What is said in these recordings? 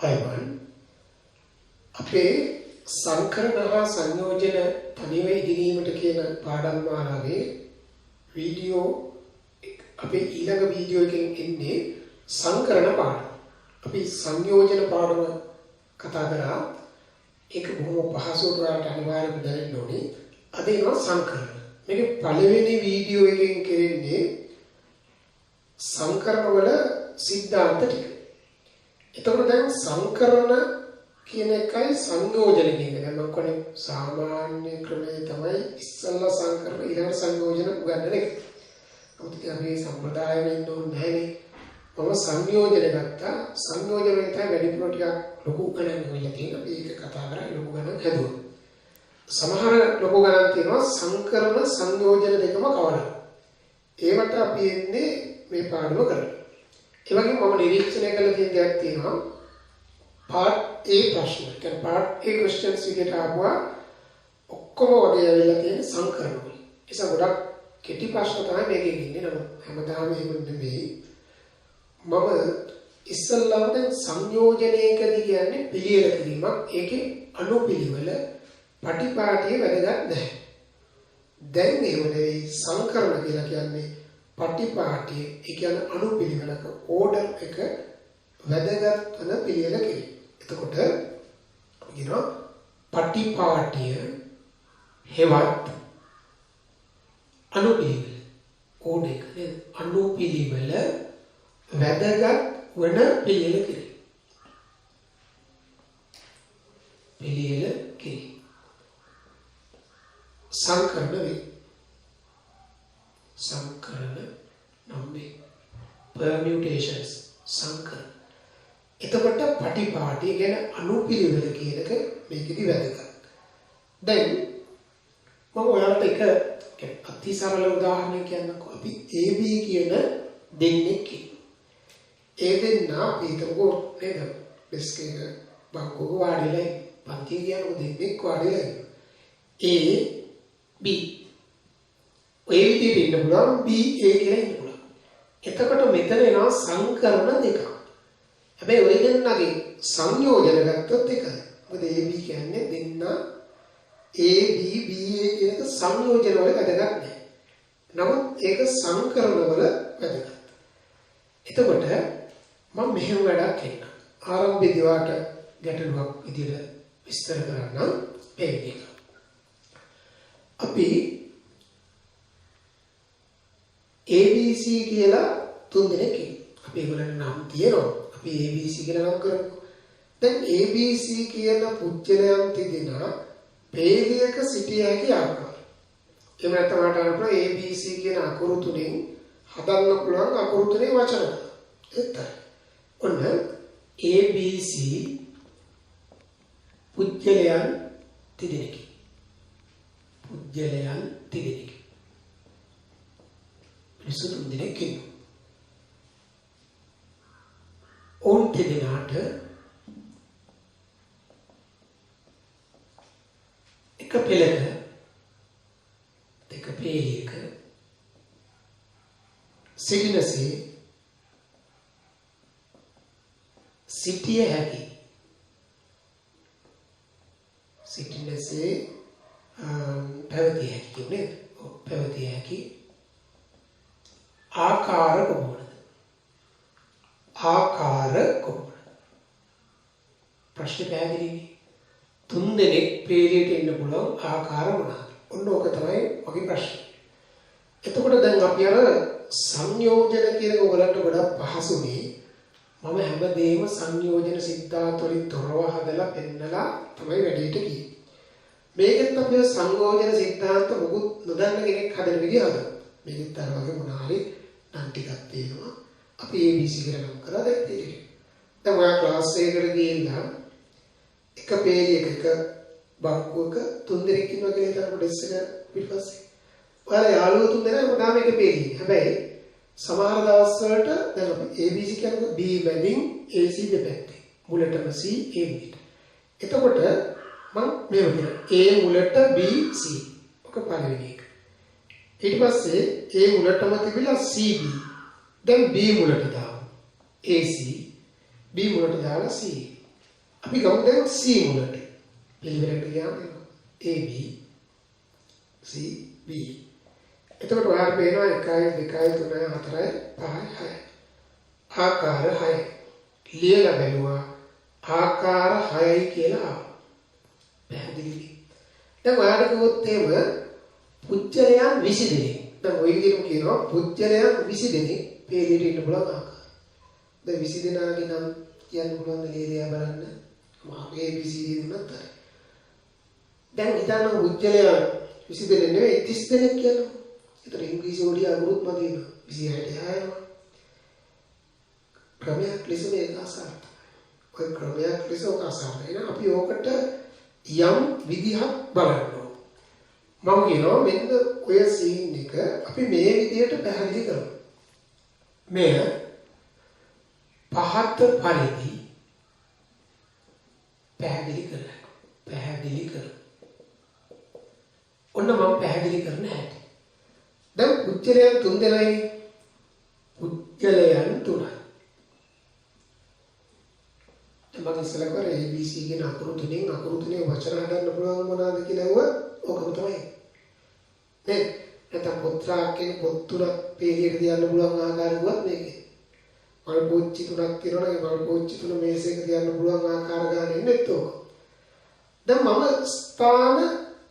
අයවන් අපේ සංකරණ හා සංයෝජන තනිව ඉදිරීමට කියන පාඩම් මාලාවේ වීඩියෝ අපේ ඊළඟ වීඩියෝ එකෙන් එන්නේ සංකරණ පාඩම. අපි සංයෝජන පාඩම කතා කරා. ඒක බොහොම පහසුවට ඔයාලට අනිවාර්යයෙන්ම දැනෙන්න ඕනේ. අද එනවා සංකරණ. මේක පළවෙනි වීඩියෝ එකෙන් කෙරෙන්නේ සංකරණ වල සිද්ධාන්ත ටික. එතකොට දැන් සංකරණ කියන එකයි සංයෝජන කියන එක. මම කියන්නේ සාමාන්‍ය ක්‍රමයේ තමයි ඉස්සල්ලා සංකරණ ඊළඟ සංයෝජන උගන්වන එක. නමුත් අපි සම්ප්‍රදායෙම ඉන්න ඕනේ නැහැනේ. මම සංයෝජන ගත්තා. සංයෝජන වලින් තමයි වැඩිපුර ටිකක් ලොකු ගණන් වෙලා තියෙනවා. මේක කතා කරලා ලොකු ගණන් හැදුවා. සමහර ලොකු ගණන් තියෙනවා සංකරණ සංයෝජන දෙකම කවරයි. ඒවට අපි එන්නේ මේ පාඩම කරලා. ඒ වගේම මම නිරීක්ෂණය කළ තියෙන දෙයක් තියෙනවා. part A ප්‍රශ්න. කියන්නේ part A questions විදිහට ආවා ඔක්කොම වගේ ඇවිල්ලා තියෙන සංකරණ වල. ඒක ගොඩක් කෙටි ප්‍රශ්න තමයි මේකේ ඉන්නේ. නමුත් හැමදාම එහෙම නෙමෙයි. මම ඉස්සල්ලාම දැන් සංයෝජනයකදී කියන්නේ පිළියෙල කිරීමක්. ඒකේ අනුපිළිවෙල පටිපාටිය වැදගත් නැහැ. දැන් මේවලේ සංකරණ කියලා කියන්නේ පටිපාටිය. ඒ කියන්නේ අනුපිළිවෙලක ඕඩර් එක වැදගත් වෙන පිළියෙල කිරීම. එතකොට කියනවා පටිපාටිය හෙවත් අනුපිළිවෙල ඕඩර් එක නේද? අනුපිළිවෙල වැදගත් වන පිළියෙල කිරීම. පිළියෙල කිරීම. සංකරණ වේ. සංකරණ නම් වේ. permutations සංකරණ. එතකොට පටිපාටි කියන අනුපිළිවෙල කියන එක මේකෙදි වැදගත්. දැන් මම ඔයාලට එක අති සරල උදාහරණයක් කියන්නකෝ. අපි AB කියන දෙන්නෙක් ඉන්නවා. ඒ දෙන්න අපි හිතමුකෝ නේද? ඩෙස්ක් එක බංකුවක වාඩිලා පන්තිය කියනකො දෙන්නෙක් වාඩිලා ඉන්නවා. A B ඔය විදිහට ඉන්න පුළුවන් B A කියලා ඉන්න පුළුවන්. එතකොට මෙතන එනවා සංකරණ දෙකක්. හැබැයි ඔය දෙන්නගේ සංයෝජන ගත්තොත් එකයි. මොකද A B කියන්නේ දෙන්න A B B A කියන සංයෝජන වල වැදගත් නැහැ. නමුත් ඒක සංකරණ වල වැදගත්. එතකොට මම මෙහෙම වැඩක් කරනවා. ආරම්භයේදී වාට ගැටලුවක් විදිහට විස්තර කරන්න මේ විදිහට. අපි ABC කියලා තුන් දෙනෙක් ඉන්නවා. අපි ඒගොල්ලන්ට නම් තියනවා. අපි ABC කියලා නම් කරමු. දැන් ABC කියන පුජ්‍යලයන් තිදෙනා පේලියක සිටිය හැකි ආකාරය. එහෙම නැත්නම් මට අරපුවා ABC කියන අකුරු තුනෙන් හදන්න පුළුවන් අකුරු තුනේ වචන. එතන. ඔන්න ABC පුජ්‍යලයන් තිදෙනෙක්. පුජ්‍යලයන් තිදෙනෙක්. මිනිස්සු තුන් දෙනෙක් ඉන්නවා. ඕන් තිදෙනාට එක පෙළක දෙක පෙළියක සිටිනසේ සිටිය හැකි. සිටිනසේ පැවතිය හැකි කියන්නේ පැවතිය හැකි ආකාර කොහොමද? ආකාර කොහොමද? ප්‍රශ්න පැහැදිලිනේ. තුන් දෙනෙක් පේලියට එන්න පුළුවන් ආකාර මොනවාද? ඔන්න ඕක තමයි මගේ ප්‍රශ්නේ. එතකොට දැන් අපි අර සංයෝජන කියන ඔයගලන්ට ගොඩක් පහසුනේ. මම හැමදේම සංයෝජන සිද්ධාන්ත වලින් තොරව හදලා පෙන්නලා තමයි වැඩේට ගියේ. මේකෙත් අපි සංයෝජන සිද්ධාන්ත මොකුත් නොදන්න කෙනෙක් හදන විදිහ හදනවා. මේකෙත් අර වගේ මොනවා හරි නම් ටිකක් තියෙනවා. අපි ABC කියලා නම් කරලා දැන් තියෙන්නේ. දැන් ඔයා ක්ලාස් එකකට ගිහිල්ලා එක පේලියක එක බංකුවක තුන් දෙනෙක් ඉන්නවා කියලා හිතන්න ඩෙස්ක් එක පිටපස්සේ. ඔයාලා යාළුවෝ තුන් දෙනා මොනවාම එක පේලියේ. හැබැයි සමහර දවස් වලට දැන් අපි ABC කියනකොට B මැදින් AC දෙපැත්තේ. මුලටම C A විදිහට. එතකොට මම මේව කියනවා. A මුලට B C. ඔක පළවෙනි එක. ඊට පස්සේ A මුලටම තිබිලා CB. දැන් B මුලට දාමු. AC B මුලට දාලා C. අපි ගමු දැන් C මුලට. පිළිවෙලට ගියාම A B C B. එතකොට ඔයාලට පේනවා 1 2 3 4 5 6. ආකාර 6. ලියලා බැලුවා ආකාර 6යි කියලා. පැහැදිලිද? දැන් ඔයාලට කිව්වොත් එහෙම පුජ්‍යලයන් 20 දෙනෙක්. දැන් ওই විදිහට කියනවා පුජ්‍යලයන් 20 දෙනෙක් පේලියට ඉන්න පුළුවන් ආකාර. දැන් 20 දෙනාගේ නම් කියන්න පුළුවන් ලියලා බලන්න. මාගේ ABC දෙන්නත් හරි. දැන් හිතන්න පුජ්‍යලයන් 20 දෙනෙක් නෙවෙයි 30 දෙනෙක් කියනවා. ඒතර ඉංග්‍රීසි වලින් අගුරුත් මදිනවා 26ට ආයම. ක්‍රමයක් ලෙස මේක අසාර්ථකයි. ඔය ක්‍රමයක් ලෙස ඔක අසාර්ථකයි. එහෙනම් අපි ඕකට යම් විදිහක් බලන්න ඕන. මම කියනවා මෙන්න ඔය සීන් එක අපි මේ විදිහට පැහැදිලි කරමු. මෙය පහත පරිදි පැහැදිලි කරලා. පැහැදිලි කර. ඔන්න මම පැහැදිලි කරන්න හැටි. දැන් පුජ්‍යලයන් 3 දෙනයි. පුජ්‍යලයන් 3යි. මම ඉස්සෙල්ලා කරේ ABC කියන අකුරු තුනෙන් වචන හදන්න පුළුවන් මොනවද කියලා ඇහුවා. ඕකම තමයි. නේද? නැත්නම් පොත්‍රාක්කේ පොත් තුනක් පේලියට තියන්න පුළුවන් ආකාරයකුවත් මේකේ. මල් පොච්චි තුනක් තියෙනවා නම් මල් පොච්චි තුන මේසෙක තියන්න පුළුවන් ආකාර ගන්න ඉන්නෙත් ඕක. දැන් මම ස්ථාන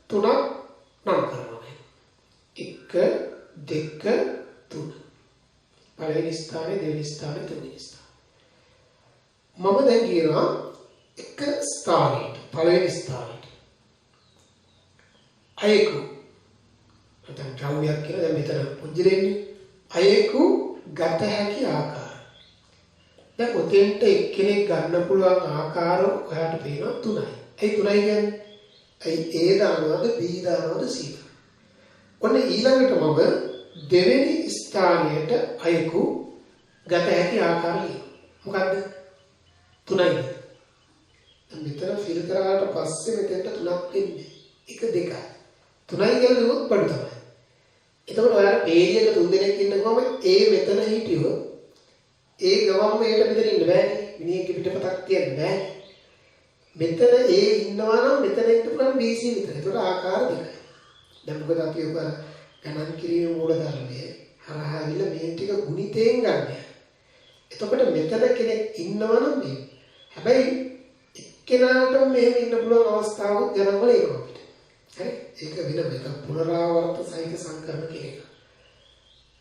තුනක් නම් කරනවා. 1 2 3. පළවෙනි ස්ථානේ, දෙවෙනි ස්ථානේ, තුන්වෙනි ස්ථානේ. මම දැන් කියනවා එක ස්ථානයකට පළවෙනි ස්ථානයට අයෙකු නැත්නම් ද්‍රව්‍යයක් කියලා දැන් මෙතන පුජ්‍යලෙන්නේ අයෙකු ගත හැකි ආකාර. දැන් ඔතෙන්ට එක්කෙනෙක් ගන්න පුළුවන් ආකාර ඔයාලට පේනවා 3යි. ඒ 3යි කියන්නේ ඒ A දානවද B දානවද C දානවද? ඔන්න ඊළඟට මම දෙවෙනි ස්ථානයට අයෙකු ගත හැකි ආකාර ලියනවා. මොකද්ද? 3යි. මෙතන ෆිල් කරාට පස්සේ මෙතෙන්ට 3ක් එන්නේ. 1 2යි. 3යි කියලා ලියුවොත් බඩු තමයි. එතකොට ඔයාලා පේජ් එක 3 දෙනෙක් ඉන්නකොම A මෙතන හිටියොත් A ගවම්ම Aට මෙතන ඉන්න බෑනේ. මිනිහෙක්ගේ පිටපතක් තියන්න බෑනේ. මෙතන A ඉන්නවා නම් මෙතන ඉන්න පුළුවන් BC විතර. ඒකට ආකාර දෙකයි. දැන් මොකද අපි ඔබ ගණන් කිරීමේ මූලධර්මයේ හරහා විල මේ ටික ගුණිතයෙන් ගන්න. එතකොට මෙතන කෙනෙක් ඉන්නවා නම් මේ හැබැයි එක්කෙනාට මෙහෙම ඉන්න පුළුවන් අවස්ථාවක් ගණන් වල එනවා අපිට. හරි? ඒක වෙනම එක පුනරාවර්ත සහිත සංකරණ කෙනෙක්.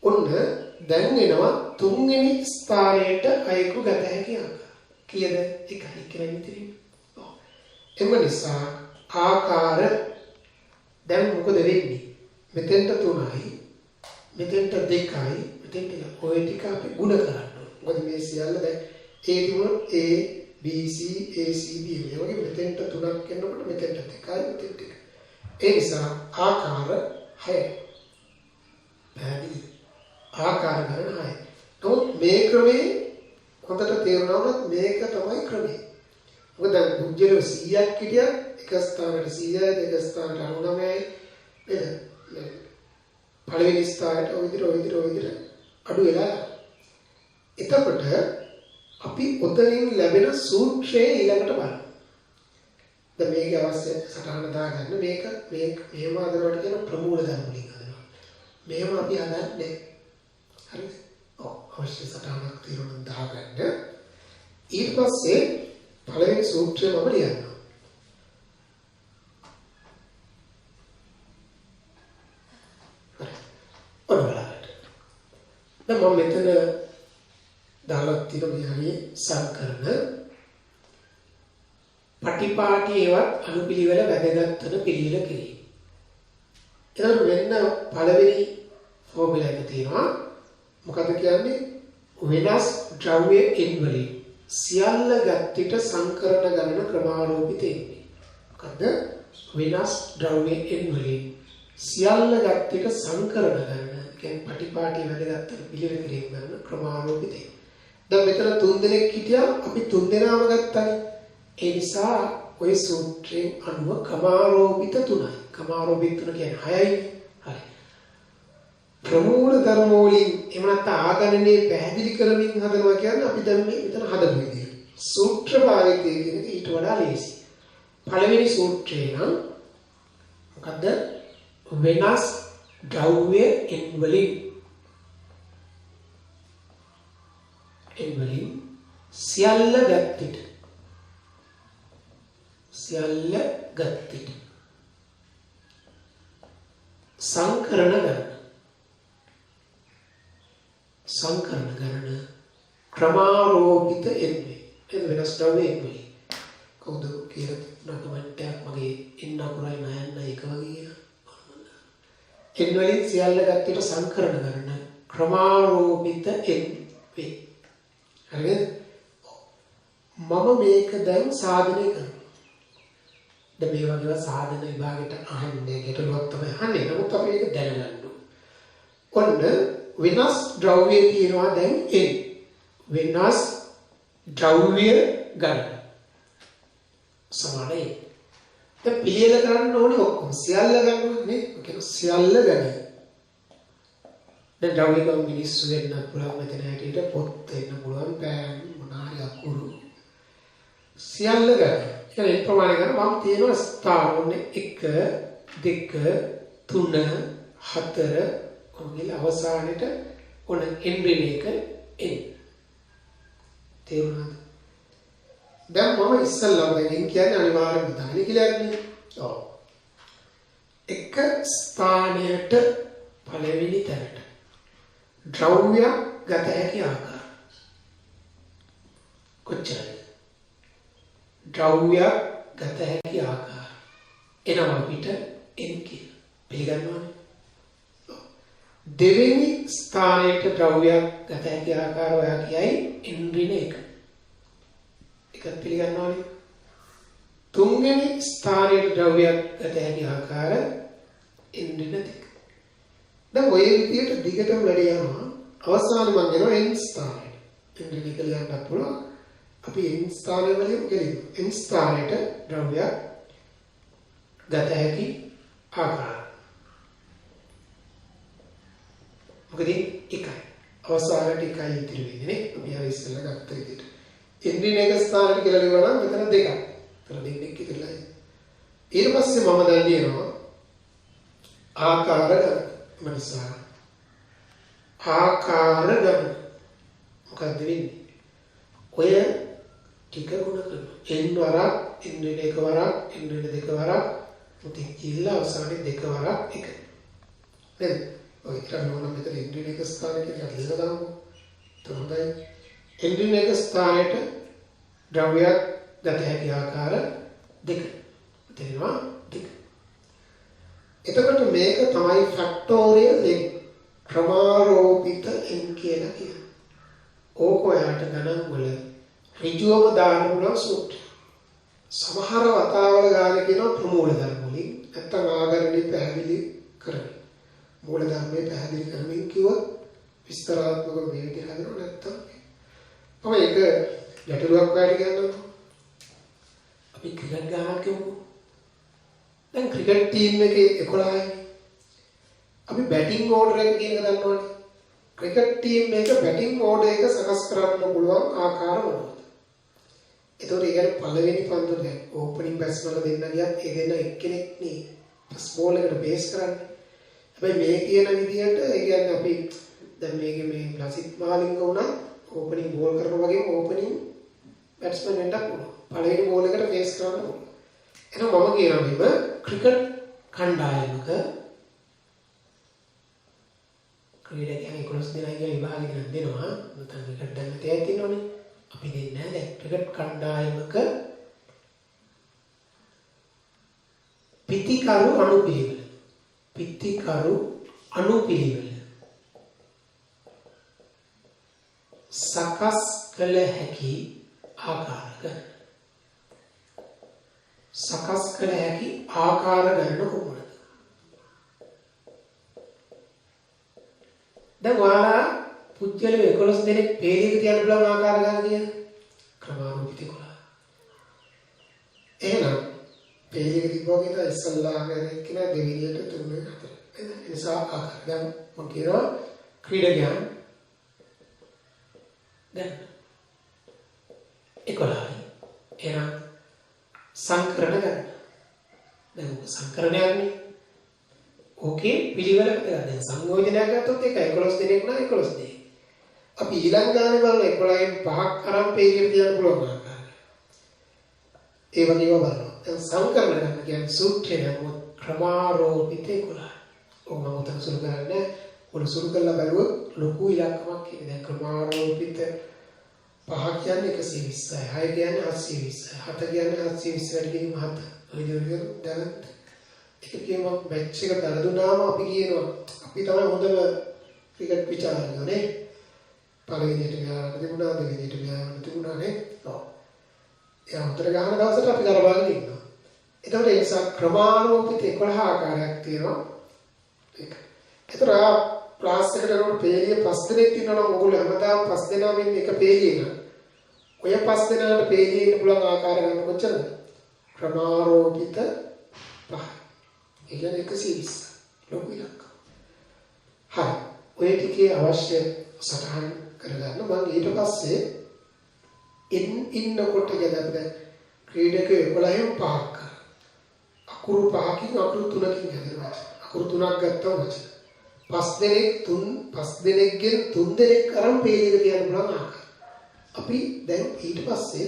ඔන්න දැන් එනවා තුන්වෙනි ස්ථානයට අයෙකු ගත හැකි ආකාර. කීයද? 1යි කියලා ඉතින්. ඔව්. එම නිසා ආකාර දැන් මොකද වෙන්නේ? මෙතෙන්ට 3යි, මෙතෙන්ට 2යි, මෙතෙන්ට ඔය ටික අපි ගුණ කරන්න ඕනේ. මොකද මේ සියල්ල දැන් A තිබුණොත් A B C A C B මේ වගේ මෙතෙන්ට 3ක් එනකොට මෙතෙන්ට 2යි, මෙතෙන්ට 1යි. ඒ නිසා ආකාර 6යි. පැහැදිලි? ආකාර ගණන 6යි. නමුත් මේ ක්‍රමේ හොඳට තේරුණා නම් මේක තමයි ක්‍රමය. මොකද දැන් පුජ්‍යල 100ක් හිටියත් එක ස්ථානකට 100යි, දෙක ස්ථානකට 99යි නේද? පළවෙනි ස්ථානයට ඔය විදිහට අඩු වෙලා. එතකොට අපි ඔතනින් ලැබෙන සූත්‍රයේ ඊළඟට බලමු. දැන් මේකේ අවශ්‍ය සටහන දාගන්න මේක මෙහෙම හදනවට කියන ප්‍රමූල ධර්ම වලින් හදනවා. මෙහෙම අපි හදන්නේ. හරිද? ඔව් අවශ්‍ය සටහනක් తీරන දාගන්න. ඊට පස්සේ පළවෙනි සූත්‍රය මම ලියනවා. ඔන්න බලන්න. දැන් මම මෙතන දාලා තියෙන මේ හරිය සංකරණ පටිපාටියේවත් අනුපිළිවෙල වැදගත් වෙන පිළිවෙල කිරීම. එතන වෙන්න පළවෙනි ෆෝමියුලා එක තියෙනවා. මොකද කියන්නේ? වෙනස් ද්‍රව්‍ය n වලින් සියල්ල ගත්තිට සංකරණ ගණන ක්‍රමාරෝපිත වෙන්නේ. මොකද වෙනස් ද්‍රව්‍ය n වලින් සියල්ල ගත්තිට සංකරණ ගණන කියන්නේ පටිපාටියේ වැදගත් වෙන පිළිවෙල කිරීම ගණන ක්‍රමාරෝපිත. දැන් මෙතන 3 දෙනෙක් හිටියා අපි 3 දෙනාම ගත්තානේ. ඒ නිසා ඔය සූත්‍රයෙන් අනුව ක්‍රමාරෝපිත 3යි. ක්‍රමාරෝපිත 3 කියන්නේ 6යි. හරි. ප්‍රමූල ධර්ම වලින් එහෙම නැත්නම් ආගණනයේ පැහැදිලි කරමින් හදනවා කියන්නේ අපි දැන් මේ මෙතන හදපු විදිය. සූත්‍ර භාවිතය කියන එක ඊට වඩා ලේසි. පළවෙනි සූත්‍රේ නම් මොකද්ද? වෙනස් ද්‍රව්‍ය එන් වලින් සියල්ල ගත්තිට සංකරණ ගණන ක්‍රමාරෝපිත එන්නේ. ඒ වෙනස් ද්‍රව්‍ය එන්නේ. කවුද කියලා කමෙන්ට් එකක් මගේ ඉන්න අකුරයි නයන්න එක වගේ. එන් වලින් සියල්ල ගත්තිට සංකරණ ගණන ක්‍රමාරෝපිත එන්නේ. හරිද? මම මේක දැන් සාධනය කරනවා. දැන් මේ වගේ සාධන විභාගයට අහන්නේ ගැටලුවක් තමයි අහන්නේ. නමුත් අපි ඒක දැනගන්න ඕනේ. ඔන්න වෙනස් ද්‍රව්‍ය කියනවා දැන් එන්. වෙනස් ද්‍රව්‍ය ගන්න. සමානයි. දැන් පිළියෙල කරන්න ඕනේ ඔක්කොම සියල්ල ගන්නවා නේ. ඔක සියල්ල ගන්න. දැන් ද්‍රව්‍ය ගම් මිනිස්සු වෙන්න පුළුවන් මෙතන හැටියට පොත් වෙන්න පුළුවන් පෑන් මොනාරි අකුරු සියල්ල ගන්න. ඒ ප්‍රමාණය ගන්න මම තියෙනවා ස්ථාන ඕනේ 1 2 3 4 ඔයගොල්ලෝ අවසානෙට ඔන්න එන්රින් එක එන්. තේරුණාද? දැන් මම ඉස්සල්ලාම දැන් කියන්නේ අනිවාර්යයෙන්ම දාන්නේ කියලා යන්නේ. ඔව්. එක ස්ථානයට පළවෙනි තැනට ද්‍රව්‍ය ගත හැකි ආකාර කොච්චරද? ද්‍රව්‍ය ගත හැකි ආකාර එනවා අපිට එන් කියලා පිළිගන්නවනේ. දෙවෙනි ස්ථානයට ද්‍රව්‍ය ගත හැකි ආකාර ඔයා කියයි එන් ඍණ 1. ඒක පිළිගන්නවනේ. තුන්වෙනි ස්ථානයට ද්‍රව්‍ය ගත හැකි ආකාර එන් ඍණ 2. දැන් ඔය විදියට දිගටම වැඩි යනවා. අවසානයේ මම යනවා n ස්ථානයට. n ඍණ 1 ලියන්නත් පුළුවන්. අපි n ස්ථානය වලින් ගෙලිමු. n ස්ථානයට ද්‍රව්‍ය ගත හැකි ආකාර. මොකද එකයි. අවසානයේ එකයි ඉතිරි වෙන්නේ නේ. අපි ආයෙ ඉස්සෙල්ලා ගත්ත විදිහට. n ඍණ 1 ස්ථානයට කියලා ලියුවා නම් මෙතන දෙකක්. එතන දෙකක් ඉතිරිලා. ඊට පස්සේ මම දැන් ලියනවා ආකාර ගන්න. මනසා ආකාර ගන්න. මොකද වෙන්නේ? ඔය ටික ගුණ කරනවා. n වරක්, n ඍණ 1 වරක්, n ඍණ 2 වරක්, මුතින් කියලා අවසානයේ 2 වරක් 1. නේද? ඔය ක්‍රමවල මෙතන n ඍණ 1 ස්ථානයට කියලා දාමු. හොඳයි. n ඍණ 1 ස්ථානයට ද්‍රව්‍ය ගත හැකි ආකාර 2. තේරෙනවා? 2. එතකොට මේක තමයි ෆැක්ටෝරියල් n ක්‍රමාරෝපිත n කියලා කියන්නේ. ඕක ඔයාලට ගණන් වල ඍජුවම දාන්න පුළුවන් සූත්‍රය. සමහර වතාවල ගාන කියනවා ප්‍රමූල ධර්ම වලින් නැත්නම් ආගරණේ පැහැදිලි කරමින්. මූල ධර්මයේ පැහැදිලි කරමින් කිව්වොත් විස්තරාත්මකව මේ විදිහට හදනවා නැත්නම් මම ඒක ගැටලුවක් වයිට කියන්නම්. අපි ක්‍රිකට් ගහනවා කියමු. දැන් ක්‍රිකට් ටීම් එකේ 11යි. අපි බැටිං ඕඩර් එක කියන එක දන්නවනේ. ක්‍රිකට් ටීම් එක බැටිං ඕඩර් එක සකස් කරන්න පුළුවන් ආකාර මොනවද? ඒතකොට ඒ කියන්නේ පළවෙනි පන්දු දැන් ඕපනින් බැට්ස්මන්ලා දෙන්න ගියත් ඒ දෙන්න එක්කෙනෙක් නේ ෆස්ට් බෝල් එකට බේස් කරන්නේ. හැබැයි මේ කියන විදිහට ඒ කියන්නේ අපි දැන් මේකේ මේ ලසිත් මහලිංග වුණා ඕපනින් බෝල් කරනවා වගේම ඕපනින් බැට්ස්මන් වෙන්නත් පුළුවන්. පළවෙනි බෝල් එකට බේස් කරන්න පුළුවන්. එහෙනම් මම කියනවා මෙහෙම ක්‍රිකට් කණ්ඩායමක ක්‍රීඩකයන් 11 දෙනා කියලා විභාගයක් දෙනවා. නැත්නම් ක්‍රිකට් දැන් තේයි තියෙනවනේ. අපි දෙන්නේ නැහැ දැන් ක්‍රිකට් කණ්ඩායමක පිතිකරු අනුපිළිවෙල සකස් කළ හැකි ආකාර ගන්න කොහොමද? දැන් ඔයාලා පුජ්‍යල 11 දෙනෙක් පේලියක තියන්න පුළුවන් ආකාර ගන්න කියන ක්‍රමානුකූලිත 11. එහෙනම් පේලියක තිබ්බා කියන ඉස්සල්ලා ගන්නේ කියන දෙවිනියට 3 4. ඒ නිසා ආකාර ගන්න මම කියනවා ක්‍රීඩකයන් දැන් 11යි. එහෙනම් සංකරණ ගන්න. දැන් සංකරණයන්නේ ඕකේ පිළිවෙලකට ගන්න. දැන් සංයෝජනයක් ගත්තොත් ඒක 11 දිනක් නා 11 දිනක්. අපි ඊළඟ ගානේ බලන 11න් 5ක් අරන් පේලියට තියන්න පුළුවන් ආකාරය. ඒ වගේම බලනවා. දැන් සංකරණ ගන්න කියන්නේ සූත්‍රය නම් ක්‍රමාරෝපිත 11. ඔව් මම උතන සුළු කරන්නේ ඔන්න සුළු කරලා බලුවොත් ලොකු ඉලක්කමක් කියන්නේ. දැන් ක්‍රමාරෝපිත 5 කියන්නේ 120යි, 6 කියන්නේ 720යි, 7 කියන්නේ 720 වැඩි කිරීම 7. ඔය විදිහට දැන් ඒක කියම මැච් එක දාලා දුන්නාම අපි කියනවා අපි තමයි හොඳම ක්‍රිකට් විචාරකයෝ නේ. පළවෙනියට ගියාට තිබුණා, දෙවෙනියට ගියාට තිබුණා නේ. ඔව්. ඒ අතර ගහන දවසට අපි කරබාගෙන ඉන්නවා. ඒතකොට ඒ නිසා ක්‍රමානුකූලිත 11 ආකාරයක් තියෙනවා. ඒක. ඒතර ක්ලාස් එකට යනකොට පේලිය 5 දෙනෙක් ඉන්නවා නම් ඔයගොල්ලෝ හැමදාම 5 දෙනාම ඉන්නේ එක පේලියක. ඔය 5 දෙනාට පේලියේ ඉන්න පුළුවන් ආකාර ගන්න කොච්චරද? ක්‍රමාරෝපිත 5. ඒ කියන්නේ 120. ලොකු ඉලක්ක. හරි. ඔය ටිකේ අවශ්‍ය සටහන් කරගන්න මම ඊට පස්සේ ඉන්නකොට යදපද ක්‍රීඩකයෝ 11න් 5ක් අකුරු 5කින් අකුරු 3කින් හැදෙනවා. අකුරු 3ක් ගත්තා වචන. 5 දෙනෙක්ගෙන් 3 දෙනෙක් අරන් පේලියට කියන්න පුළුවන් ආකාරය. අපි දැන් ඊට පස්සේ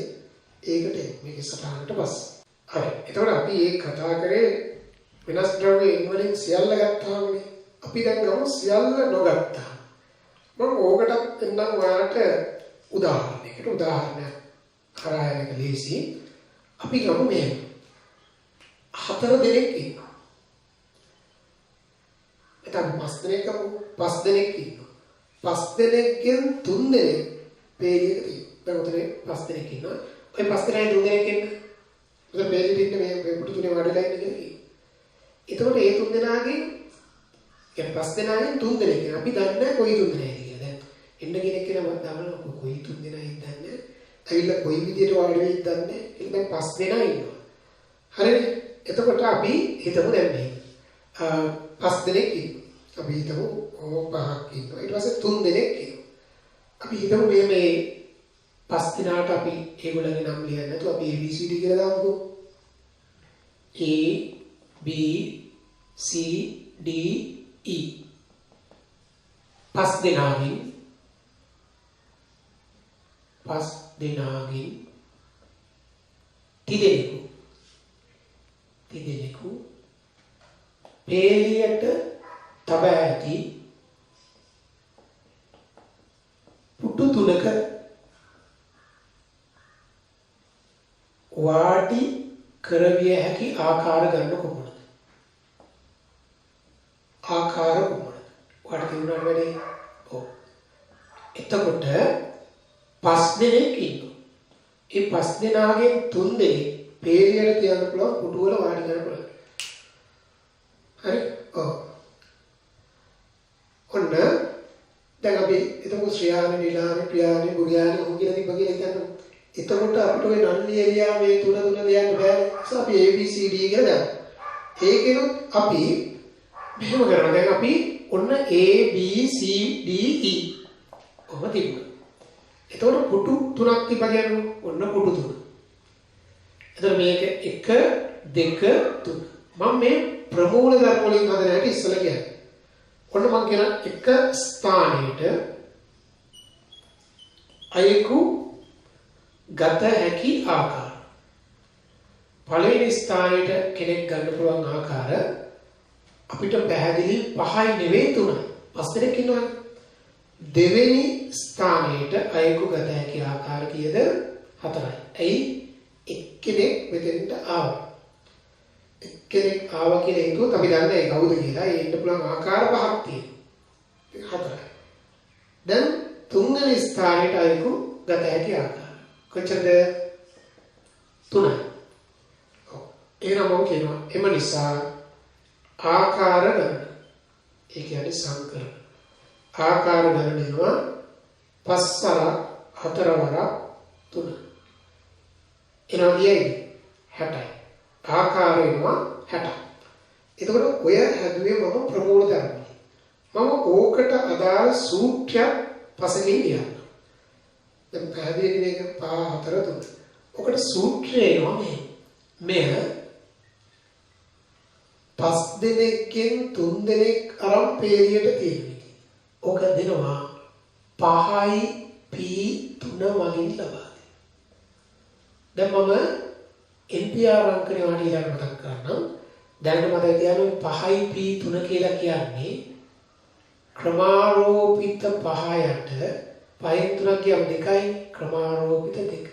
ඒකට මේක සටහනට පස්සේ. හරි. එතකොට අපි මේ කතා කරේ වෙනස් ද්‍රව්‍ය වලින් සියල්ල ගත්තාමනේ. අපි දැන් ගමු සියල්ල නොගත්තා. මම ඕකටත් එන්නම් ඔයාලට උදාහරණයක් කරා යන එක ලේසි. අපි ගමු මේ 4 දෙනෙක් ඉන්නවා. එතන 5 දෙනෙක් ඉන්නවා. 5 දෙනෙක්ගෙන් 3 දෙනෙක් පේලියට තියෙනවා. දැන් උතනේ 5 දෙනෙක් ඉන්නවා. ඔය 5 දෙනායි 3 දෙනෙක් ඉන්න. උතන පේලියට ඉන්න මේ පුටු තුනේ වඩලා ඉන්න කෙනෙක්. එතකොට මේ 3 දෙනාගෙන් කියන්නේ 5 දෙනාගෙන් 3 දෙනෙක්. අපි දන්නේ කොයි 3 දෙනාද කියලා. දැන් එන්න කෙනෙක් කියලා දාන්න කොයි 3 දෙනායිද දන්නේ. ඇවිල්ලා කොයි විදියට වාඩි වෙයිද දන්නේ. ඒක දැන් 5 දෙනා ඉන්නවා. හරිනේ. එතකොට අපි හිතමු දැන් මේ 5 දෙනෙක් ඉන්නවා. අපි හිතමු 5ක් ඉන්නවා. ඊට පස්සේ 3 දෙනෙක් ඉන්නවා. අපි හිතමු මේ 5 දෙනාට අපි ඒගොල්ලන්ගේ නම් ලියන්න නැතුව අපි ABCD කියලා දාමුකෝ. A B C D E 5 දෙනාගෙන් තිදෙනෙකු පේලියට තබා ඇති පුටු තුනක වාඩි කරවිය හැකි ආකාර ගන්න කොහොමද? ආකාර කොහොමද? වාඩි තියුණාට වැඩි. ඔව්. එතකොට 5 දෙනෙක් ඉන්නවා. ඒ 5 දෙනාගෙන් 3 දෙනෙක් පේලියට තියන්න පුළුවන් පුටු වල වාඩි කරන්න පුළුවන්. හරි? ඔව්. ඔන්න දැන් අපි එතකොට ශ්‍රියානි, නිලානි, ප්‍රියානි, ගුරියානි උන්ගෙන තිබ්බ කියලා හිතන්න. එතකොට අපිට ඔය නන්ලි එරියා මේ තුන දෙයන්න බෑනේ. ඒ අපි ABCD කියලා දාමු. ඒකෙනුත් අපි මෙහෙම කරනවා. දැන් අපි ඔන්න ABCD E ඔහොම තිබුණා. එතකොට පුටු තුනක් තිබ්බා කියන්නේ ඔන්න පුටු තුන. එතකොට මේක 1 2 3. මම මේ ප්‍රමූල ධර්ම වලින් හදන හැටි ඉස්සෙල්ලා කියන්නේ. ඔන්න මම කියන එක ස්ථානයේට අයෙකු ගත හැකි ආකාර. පළවෙනි ස්ථානයේට කෙනෙක් ගන්න පුළුවන් ආකාර අපිට පැහැදිලි 5යි නෙවෙයි 3යි. 5 දෙනෙක් ඉන්නවනේ. දෙවෙනි ස්ථානයේට අයෙකු ගත හැකි ආකාර කීයද? 4යි. ඇයි? එක්කෙනෙක් මෙතෙන්ට ආවා. එක්කෙනෙක් ආවා කියලා හිතුවොත් අපි දන්නේ ඒ කවුද කියලා. ඒ ඉන්න පුළුවන් ආකාර 5ක් තියෙනවා. 4යි. දැන් තුන්වෙනි ස්ථානයේට අයෙකු ගත හැකි ආකාර කොච්චරද? 3යි. ඔව්. එහෙනම් මම කියනවා එම නිසා ආකාර ගණන. ඒ කියන්නේ සංකරණ. ආකාර ගණනේවා 5 වරක් 4 වරක් 3. එනවා කියන්නේ 60යි. ආකාරේවා 60. එතකොට ඔය හැදුවේ මම ප්‍රමූල ධර්මයි. මම ඕකට අදාළ සූත්‍රයක් පසකින් කියනවා. දැන් පැහැදිලි මේක 5 4 3. ඔකට සූත්‍රය එනවා මෙය 5 දෙනෙක්ගෙන් 3 දෙනෙක් අරන් පේලියට තියෙනවා. ඕක දෙනවා 5යි p3 වලින් ලබා දෙනවා. දැන් මම NPR අංකනේ වාට ඊළඟ මතක් කරන්නම්. දැන් මම කියන්නේ 5යි p3 කියලා කියන්නේ ක්‍රමාරෝපිත 5යට 5න් 3ක් කියම 2යි ක්‍රමාරෝපිත 2.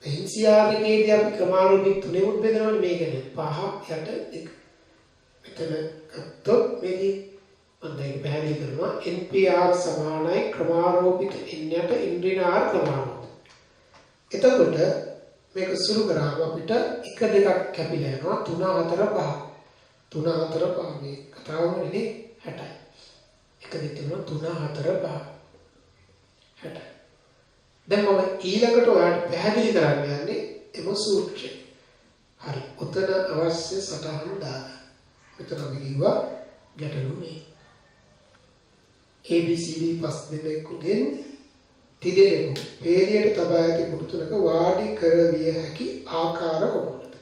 NCR එකේදී අපි ක්‍රමාරෝපිත 3 උත් බෙදනවනේ මේකනේ 5 යට 2. මෙතන ගත්තොත් මේකේ මම දැන් පැහැදිලි කරනවා NPR සමානයි ක්‍රමාරෝපිත n යට n ඍණ r ක්‍රමාරෝපිත. එතකොට මේක සුළු කරාම අපිට 1 2ක් කැපිලා යනවා 3 4 5. 3 4 5 මේ කතාවනේ 60යි. 1 2 3 4 5 60. දැන් මම ඊළඟට ඔයාලට පැහැදිලි කරන්න යන්නේ එම සූත්‍රය. හරි. උතන අවශ්‍ය සටහන් දාගන්න. මෙතන අපි කිව්වා ගැටලු මේ. ABCD පස් දෙනෙකුගෙන් තිදෙනෙකු පේලියට තබා ඇති පුටු තුනක වාඩි කරවිය හැකි ආකාර කොහොමද?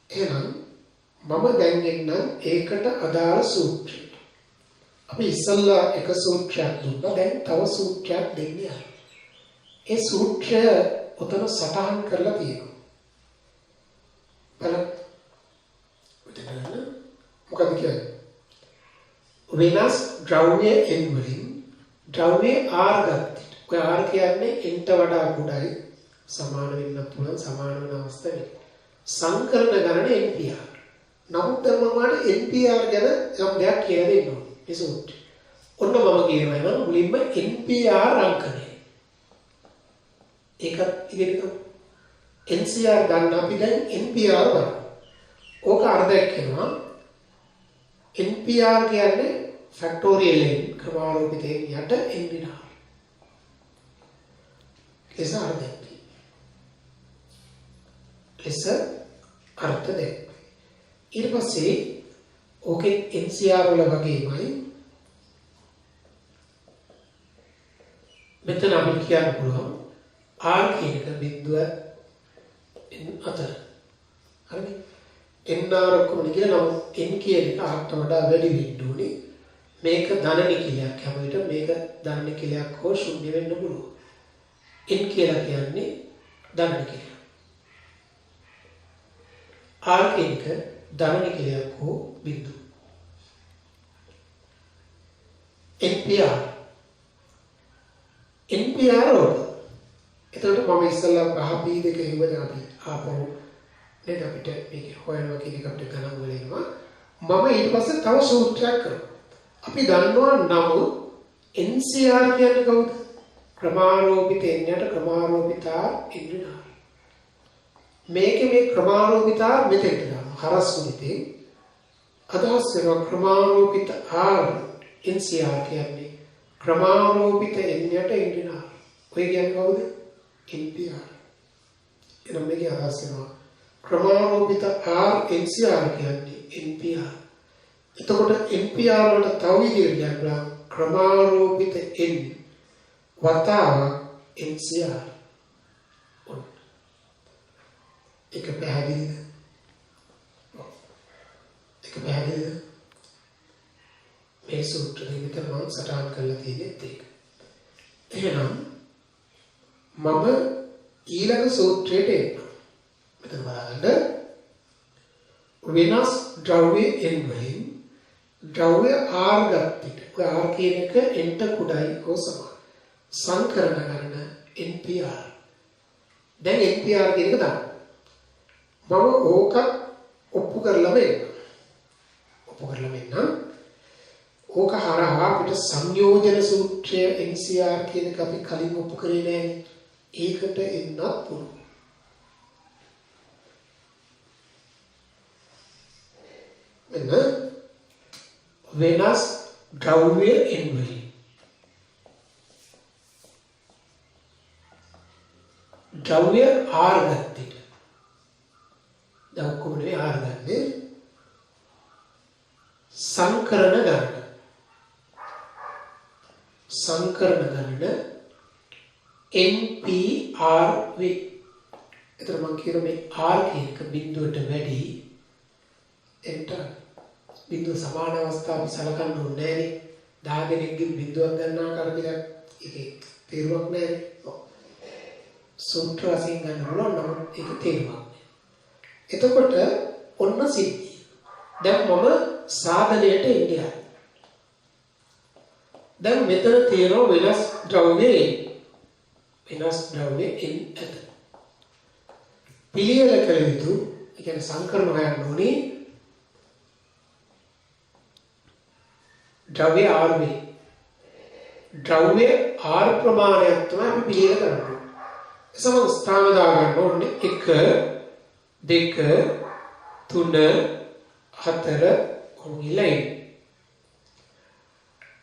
එහෙනම් මම දැන් එන්නම් ඒකට අදාළ සූත්‍රයට. අපි ඉස්සල්ලා එක සූත්‍රයක් දුන්නා දැන් තව සූත්‍රයක් දෙන්නේ ආයි. ඒ සූත්‍රය උතන සටහන් කරලා තියෙනවා. බලන්න. මොකද කියන්නේ? වෙනස් ද්‍රව්‍ය n වලින් ද්‍රව්‍ය r ගත්තට. ඔය r කියන්නේ n ට වඩා කුඩායි සමාන වෙන්න පුළුවන් සමාන වෙන අවස්ථාවේ. සංකරණ ගණන NPR. නමුත් දැන් මම ඔයාලට NPR ගැන යම් දෙයක් කියලා දෙන්න ඕනේ. මේ සූත්‍රය. ඔන්න මම කියනවා නම් මුලින්ම NPR අංකණය. ඒකත් ඉගෙන ගමු. NCR ගන්න අපි දැන් NPR බලමු. ඕක අර්ධයක් කරනවා. NPR කියන්නේ ෆැක්ටෝරියල් n ක්‍රමාරෝපිතයෙන් යට n ඍණ r. ඒක අර්ධයක්. එස අර්ථ දෙක. ඊට පස්සේ ඕකේ NCR වල වගේමයි මෙතන අපිට කියන්න පුළුවන් R කියන එක බිඳුව n අතර. හරිද? NR ඔක්කොම නිකන් නම් n කියන එක R ට වඩා වැඩි වෙන්න ඕනේ. මේක ධන නිකිලයක් හැමවිට මේක ධන නිකිලයක් හෝ ශුන්‍ය වෙන්න පුළුවන්. n කියලා කියන්නේ ධන නිකිලයක්. R එක ධන නිකිලයක් හෝ බිඳුව. NPR ඕක. එතකොට මම ඉස්සල්ලා පහ p දෙක හිමද අපි ආපහු නේද අපිට මේක හොයනවා කියන එක අපිට ගණන් වල එනවා. මම ඊට පස්සේ තව සූත්‍රයක් කරනවා. අපි දන්නවා නමුත් NCR කියන්නේ කවුද? ක්‍රමාරෝපිත n යට ක්‍රමාරෝපිත r n ඍණ r. මේකේ මේ ක්‍රමාරෝපිත r මෙතෙන්ට දානවා. හරස් මුලිතේ අදහස් වෙනවා ක්‍රමාරෝපිත r NCR කියන්නේ ක්‍රමාරෝපිත n යට n ඍණ r. ඔය කියන්නේ කවුද? NPR. එනම් මේකේ අදහස් වෙනවා ක්‍රමාරෝපිත r NCR කියන්නේ NPR. එතකොට NPR වලට තව විදිහට කියනවා ක්‍රමාරෝපිත n වතාවක් NCR. ඒක පැහැදිලිද? ඒක පැහැදිලිද? මේ සූත්‍රයේ විතර මම සටහන් කරලා තියෙන්නේ ඒක. එහෙනම් මම ඊළඟ සූත්‍රයට එනවා. මෙතන බලන්න වෙනස් ද්‍රව්‍ය n වලින් ද්‍රව්‍ය r ගත්තට ඔය r කියන එක n ට කුඩායි හෝ සමාන. සංකරණ ගණන NPR. දැන් NPR කියන එක දාන්න. මම ඕක ඔප්පු කරලා මෙන්න. ඕක හරහා අපිට සංයෝජන සූත්‍රය NCR කියන එක අපි කලින් ඔප්පු කරේ නෑනේ. ඒකට එන්නත් පුළුවන්. මෙන්න වෙනස් ද්‍රව්‍ය n වලින් ද්‍රව්‍ය r ගත්තට දැන් කොහොමද r ගන්නේ සංකරණ ගන්න. සංකරණ ගන්න NPRV. එතන මම කියන මේ R කියන එක බිඳුවට වැඩි enter බිඳුව සමාන අවස්ථාවේ සලකන්න ඕනේ නෑනේ. 10 දෙනෙක්ගෙන් බිඳුවක් ගන්නවා කරලා ඒකේ තේරුමක් නෑනේ. සූත්‍ර වශයෙන් ගන්න ඕන නම් ඒක තේරුමක් නෑ. එතකොට ඔන්න සිද්ධිය. දැන් මම සාධනයට එන්නේ. දැන් මෙතන තියෙනවා වෙනස් ද්‍රව්‍ය එන් ඇත. පිළියෙල කළ යුතු, ඒ කියන්නේ සංකරණ හොයන්න ඕනේ ද්‍රව්‍ය R වේ. ද්‍රව්‍ය R ප්‍රමාණයක් තමයි අපි පිළියෙල කරන්නේ. ඒ සමග ස්ථාන දා ගන්න ඕනේ 1 2 3 4 කොහොමද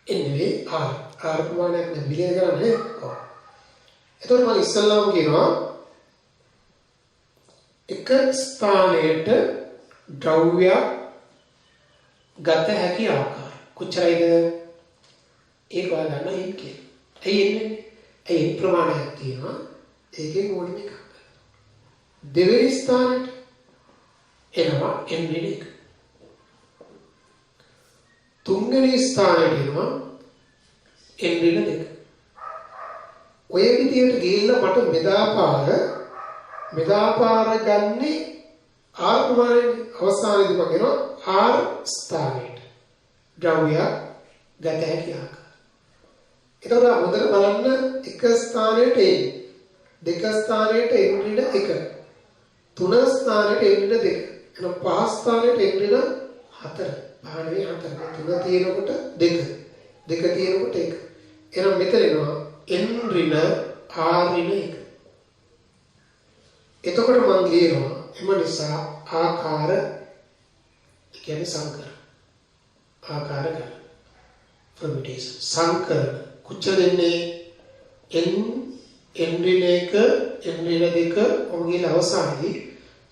එන්නේ R ප්‍රමාණයක් නේ පිළියෙල කරන්නේ. එතකොට මම ඉස්සල්ලාම කියනවා එක ස්ථානයට ද්‍රව්‍ය ගත හැකි ආකාරය කොච්චරයිද ඒක ගන්න එන් කියන. ඇයි එන්නේ? ඇයි ප්‍රමාණයක් තියෙනවා. ඒකේ ඕනෙම එකක්. දෙවෙනි ස්ථානෙට එනවා n ඍණ 1. තුන්වෙනි ස්ථානෙට එනවා n ඍණ 2. ඔය විදියට ගිහිල්ලා මට මෙදාපාර ගන්නේ R ප්‍රමාණය අවසානයේදී මම කියනවා R ස්ථානයට ද්‍රව්‍ය ගත හැකි ආකාරය. එතකොට හොඳට බලන්න එක ස්ථානයට A, දෙක ස්ථානයට n ඍණ 1, තුන ස්ථානයට n ඍණ 2, එහෙනම් පහ ස්ථානයට n ඍණ 4. පහනේ 4. තුන තියෙනකොට 2, දෙක තියෙනකොට 1. එහෙනම් මෙතන එනවා n ඍණ R ඍණ 1. එතකොට මම කියනවා එම නිසා ආකාර කියන්නේ සංකර. ආකාර ගන්න. permutation සංකරණ කොච්චර දෙන්නේ n ඍණ 1 n ඍණ 2 ඔයගේ අවසානයේදී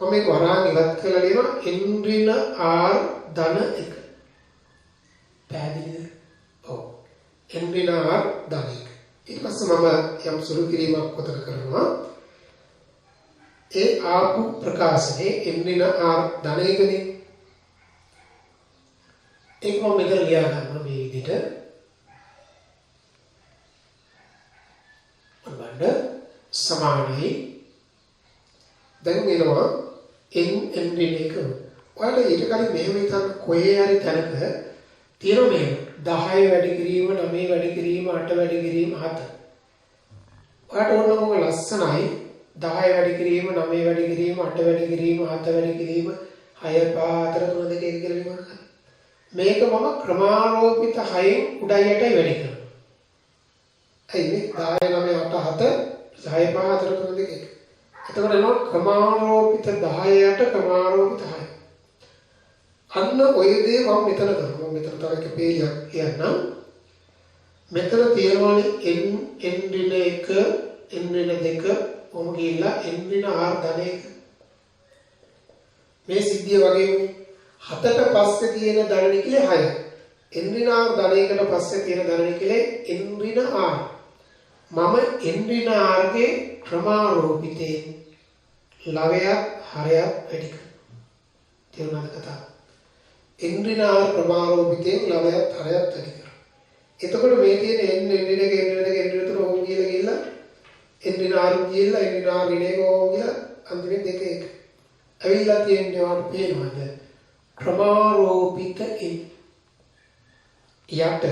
මම මේක වරාන් ඉවත් කරලා ලියනවා n ඍණ R ධන 1. පැහැදිලිද? ඔව්. n ඍණ R ධන 1. ඊට පස්සේ මම යම් සුළු කිරීමක් කොතන කරනවා. ඒ ආපු ප්‍රකාශනේ n ඍණ R ධන 1නේ. ඒක මම මෙතන ලියා ගන්නවා මේ විදිහට. බලන්න සමානයි. දැන් එනවා n ඍණ 1. ඔයාලා ඊට කලින් මෙහෙම හිතන්න කොහේ හරි තැනක තියෙන මේ 10 වැඩි කිරීම 9 වැඩි කිරීම 8 වැඩි කිරීම 7. ඔයාලට ඕනම ලස්සනයි 10 වැඩි කිරීම 9 වැඩි කිරීම 8 වැඩි කිරීම 7 වැඩි කිරීම 6 5 4 3 2 1 කියලා විමර්ශ කරනවා. මේක මම ක්‍රමාරෝපිත 6න් උඩයි යටයි වැඩි කරනවා. ඇයි මේ 10 9 8 7 6 5 4 3 2 1. එතකොට එනවා ක්‍රමාරෝපිත 10 යට ක්‍රමාරෝපිත 6. අන්න ඔය දේ මම මෙතන කරනවා. මෙතන තව එක පේජයක් කියන්නම්. මෙතන තියෙනවානේ n ඍණ 1 n ඍණ 2 ඔහොම ගිහිල්ලා n ඍණ R ධන 1. මේ සිද්ධිය වගේම 7ට පස්සේ තියෙන ධන නිකලේ 6. n ඍණ R ධන 1ට පස්සේ තියෙන ධන නිකලේ n ඍණ R. මම n ඍණ R ගේ ක්‍රමාරෝපිතයෙන් ලවයක් හරයක් වැඩි කරනවා. තේරුණාද කතාව? n ඍණ R ක්‍රමාරෝපිතයෙන් ලවයක් හරයක් වැඩි කරනවා. එතකොට මේ තියෙන n ඍණ 1 n ඍණ 2 n ඍණ 3 ඕම් කියලා ගිහලා n ඍණ R කියලා n ඍණ R ඍණ 1 ඕම් කියලා අන්තිමට 2 1. අවිලා තියෙන්නේ ඔයාලට පේනවද? ක්‍රමාරෝපිත n යට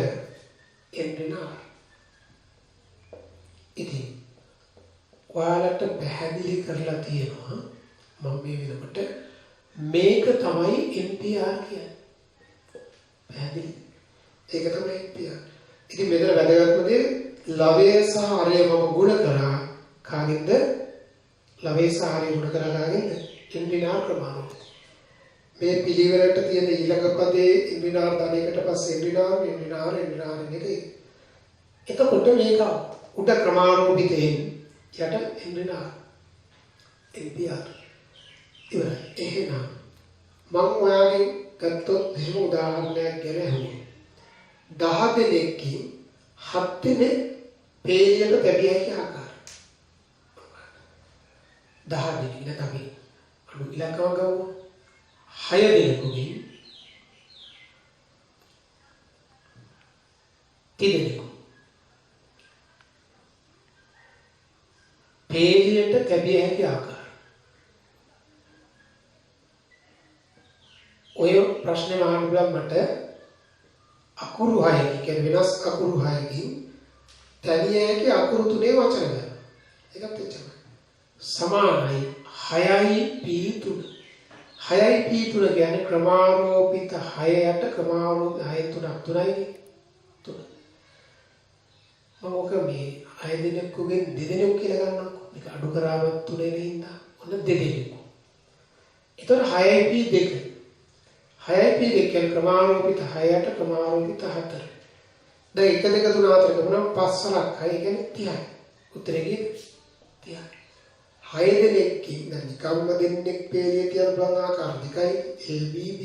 n ඍණ R. ඉතින් ඔයාලට පැහැදිලි කරලා තියෙනවා මම මේ වෙනකොට මේක තමයි NPR කියන්නේ. පැහැදිලි? ඒක තමයි NPR. ඉතින් මෙතන වැදගත්ම දේ ලවය සහ හරය මම ගුණ කරා කාගෙන්ද? ලවය සහ හරය ගුණ කරා කාගෙන්ද? n ඍණ R ක්‍රමානුසාරව. මේ පිළිවෙලට තියෙන ඊළඟ පදේ n ඍණ R ධන 1ට පස්සේ n ඍණ R n ඍණ R n ඍණ R එක. එතකොට මේක උඩ ක්‍රමාරෝපිතයෙන් යට n ඍණ R NPR. ඉවරයි. එහෙනම් මම ඔයාගෙන් ගත්තොත් එහෙම උදාහරණයක් ගැන 10 දෙනෙක්කින් 7 දෙනෙක් පේලියට පැවිය හැකි ආකාරය. 10 දෙනෙක් නේද අපි අඩු ඉලක්කම ගමු. 6 දෙනෙකුගෙන් 3 දෙනෙකු පේලියට පැවිය හැකි ආකාරය. ඔය ප්‍රශ්නේ අහන්න පුළුවන් මට අකුරු 6කින් කියන්නේ වෙනස් අකුරු 6කින් තනිය හැකි අකුරු 3 වචන ගන්න. ඒකත් එච්චරයි. සමානයි 6යි p3. 6යි p3 කියන්නේ ක්‍රමාරෝපිත 6ට ක්‍රමාරෝපිත 6 3ක් 3යි 3. මොකද මේ 6 දෙනෙකුගෙන් 2 දෙනෙක් කියලා ගන්නකො. මේක අඩු කරාවත් 3 නේ ඉඳා. ඔන්න 2 දෙනෙක්. ඒතර 6යි p2 6යි p2 කියන්නේ ක්‍රමාරෝපිත 6ට ක්‍රමාරෝපිත 4. දැන් 1 2 3 4 ගමන 5 වරක් 6 කියන්නේ 30යි. උත්තරේ කියන්නේ 30යි. 6 දෙනෙක්කින් දැන් නිකම්ම දෙන්නෙක් පේලිය තියන බලන ආකාර දෙකයි ABB.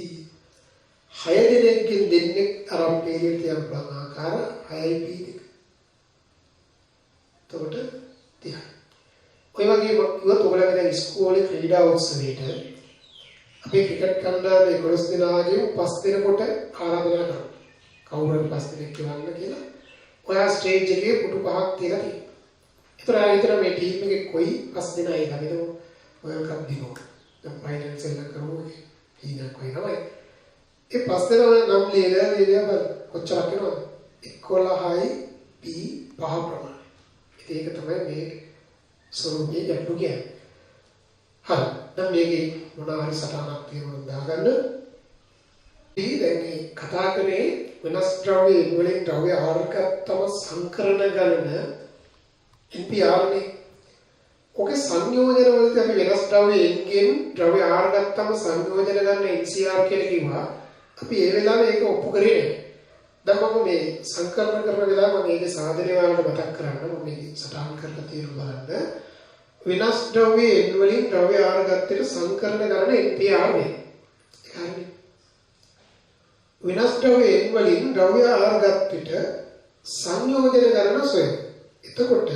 6 දෙනෙක්කින් දෙන්නෙක් අරන් පේලිය තියන බලන ආකාර 6යි p2. එතකොට 30යි. ඔය වගේ ඉවත් ඔයගොල්ලෝ දැන් ඉස්කෝලේ ක්‍රීඩා උත්සවයේට අපි ක්‍රිකට් කණ්ඩායමේ 11 දෙනාගෙන් 5 දෙනෙකුට ආරාධනා කරනවා. කවුරු හරි 5 දෙනෙක් කියවන්න කියලා. ඔයා ස්ටේජ් එකේ පුටු 5ක් තියලා තියෙනවා. ඒතර මේ ටීම් එකේ කොයි 5 දෙනා ඒ ළඟද වර්ල්ඩ් කප් දිනුවා. දැන් ෆයිනල්ස් එක කරමු. ඊළඟ කොයි නමයි. ඒ 5 දෙනා නම් ලියලා කොච්චරක් වෙනවද? 11යි p 5 ප්‍රමාණය. ඒක තමයි මේ ස්වරූපයේ ගැටලු කියන්නේ. හරි. දැන් මේකේ මොනවා හරි සටහනක් තියෙනවා දාගන්න. ඊ දැන් මේ කතා කරේ වෙනස් ද්‍රව්‍ය වලින් ද්‍රව්‍ය ආර්ගතම සංකරණ ගණන NPR නේ. ඔකේ සංයෝජන වලදී අපි වෙනස් ද්‍රව්‍යයෙන් ද්‍රව්‍ය ආර්ගතම සංයෝජන ගන්න NCR කියලා කිව්වා. අපි ඒ වෙලාවේ ඒක ඔප්පු කරේ නෑ. දැන් මම මේ සංකරණ කරන වෙලාව මම මේකේ සාධනය වලට මතක් කරගන්න මම මේක සටහන් කරලා තියෙනවා බලන්න. වෙනස් ද්‍රව්‍ය N වලින් ද්‍රව්‍ය ආරගත්තට සංකරණ ගණන NPR නේ. හරිනේ. වෙනස් ද්‍රව්‍ය N වලින් ද්‍රව්‍ය ආරගත්තට සංයෝජන ගණන සොයන. එතකොට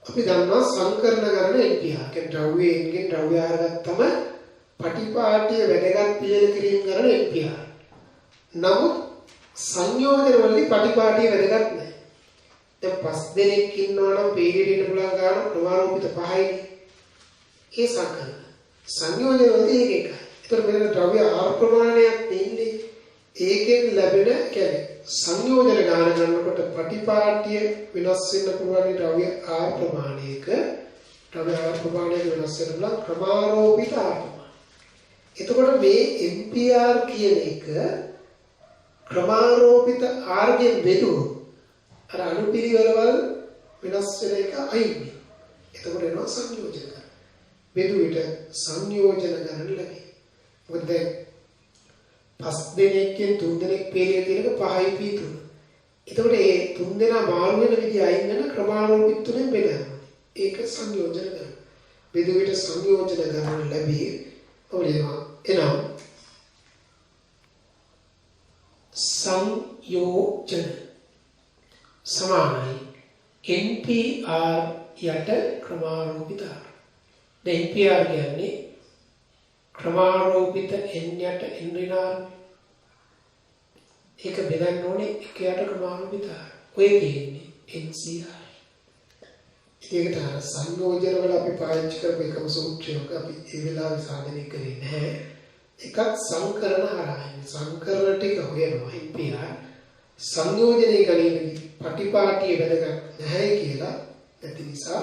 අපි දන්නවා සංකරණ ගණන NPR. කියන්නේ ද්‍රව්‍ය N ගෙන් ද්‍රව්‍ය ආරගත්තම පටිපාටිය වැඩගත් පිළිල කිරීම ගණන NPR. නමුත් සංයෝජන වලදී පටිපාටිය වැඩගත් නැහැ. දැන් 5 දෙනෙක් ඉන්නවා නම් පීරියඩ් ඉන්න පුළුවන් ගාන ප්‍රමාණෝපිත 5යි. ඒ සංකල්ප. සංයෝජන වලදී ඒක එකයි. ඒතර මෙතන ද්‍රව්‍ය ආර ප්‍රමාණයක් තියෙන්නේ. ඒකෙන් ලැබෙන කියන්නේ සංයෝජන ගාන ගන්නකොට ප්‍රතිපාටිය වෙනස් වෙන්න පුළුවන් ද්‍රව්‍ය ආර ප්‍රමාණයක ද්‍රව්‍ය ආර ප්‍රමාණයක වෙනස් වෙන පුළුවන් ක්‍රමාරෝපිත ආර ප්‍රමාණය. එතකොට මේ NPR කියන එක ක්‍රමාරෝපිත ආර්ගෙන් බෙදුවොත් අර අනුපිළිවෙලවල වෙනස් වෙන එක අයින්නේ. එතකොට එනවා සංයෝජන ගණන. බෙදු විට සංයෝජන ගණන ලැබේ. මොකද දැන් 5 දෙනෙක්ගෙන් 3 දෙනෙක් පේලිය තියෙනක 5යි p3. එතකොට මේ 3 දෙනා මාරු වෙන විදිහ අයින් වෙන ක්‍රමාරෝපිත තුනෙන් බෙදනවා. ඒක සංයෝජන ගණන. බෙදු විට සංයෝජන ගණන ලැබේ. ඔවේවා එනම් සංයෝජන සමානයි NPR යට ක්‍රමාරෝපිත R. දැන් NPR කියන්නේ ක්‍රමාරෝපිත N යට N ඍණ R. ඒක බෙදන්න ඕනේ එක යට ක්‍රමාරෝපිත R. ඔය කියන්නේ NCR. ඒකට සංයෝජන වල අපි පාවිච්චි කරපු එකම සූත්‍රයක් අපි ඒ වෙලාවේ සාධනය කරේ නැහැ. එකක් සංකරණ හරහා සංකරණ ටික හොයනවා NPR සංයෝජනයේ ගණනදී පටිපාටිය වැදගත් නැහැ කියලා නැති නිසා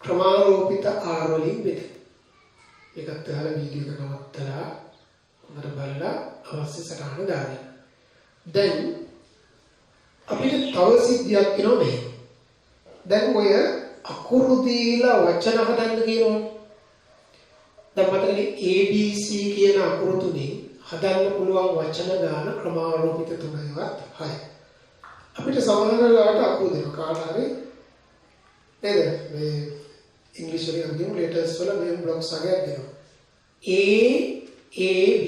ක්‍රමාරෝපිත R වලින් බෙදෙන. ඒකත් අහලා වීඩියෝ එක නවත්තලා හොඳට බලලා අවශ්‍ය සටහන දාගන්න. දැන් අපිට තව සිද්ධියක් වෙනවා මේ. දැන් ඔය අකුරු දීලා වචන හදන්න කියනවනේ. දැන් මතකනේ ABC කියන අකුරු තුنين හදන්න පුළුවන් වචන ගාන ක්‍රමාරෝපිත 3වත් 6. අපිට සමහර වෙලාවට අකුරු දෙනවා කාට හරි නේද මේ ඉංග්‍රීසි වලින් අදින ලෙටර්ස් වල මේ බ්ලොක්ස් අගයක් දෙනවා A B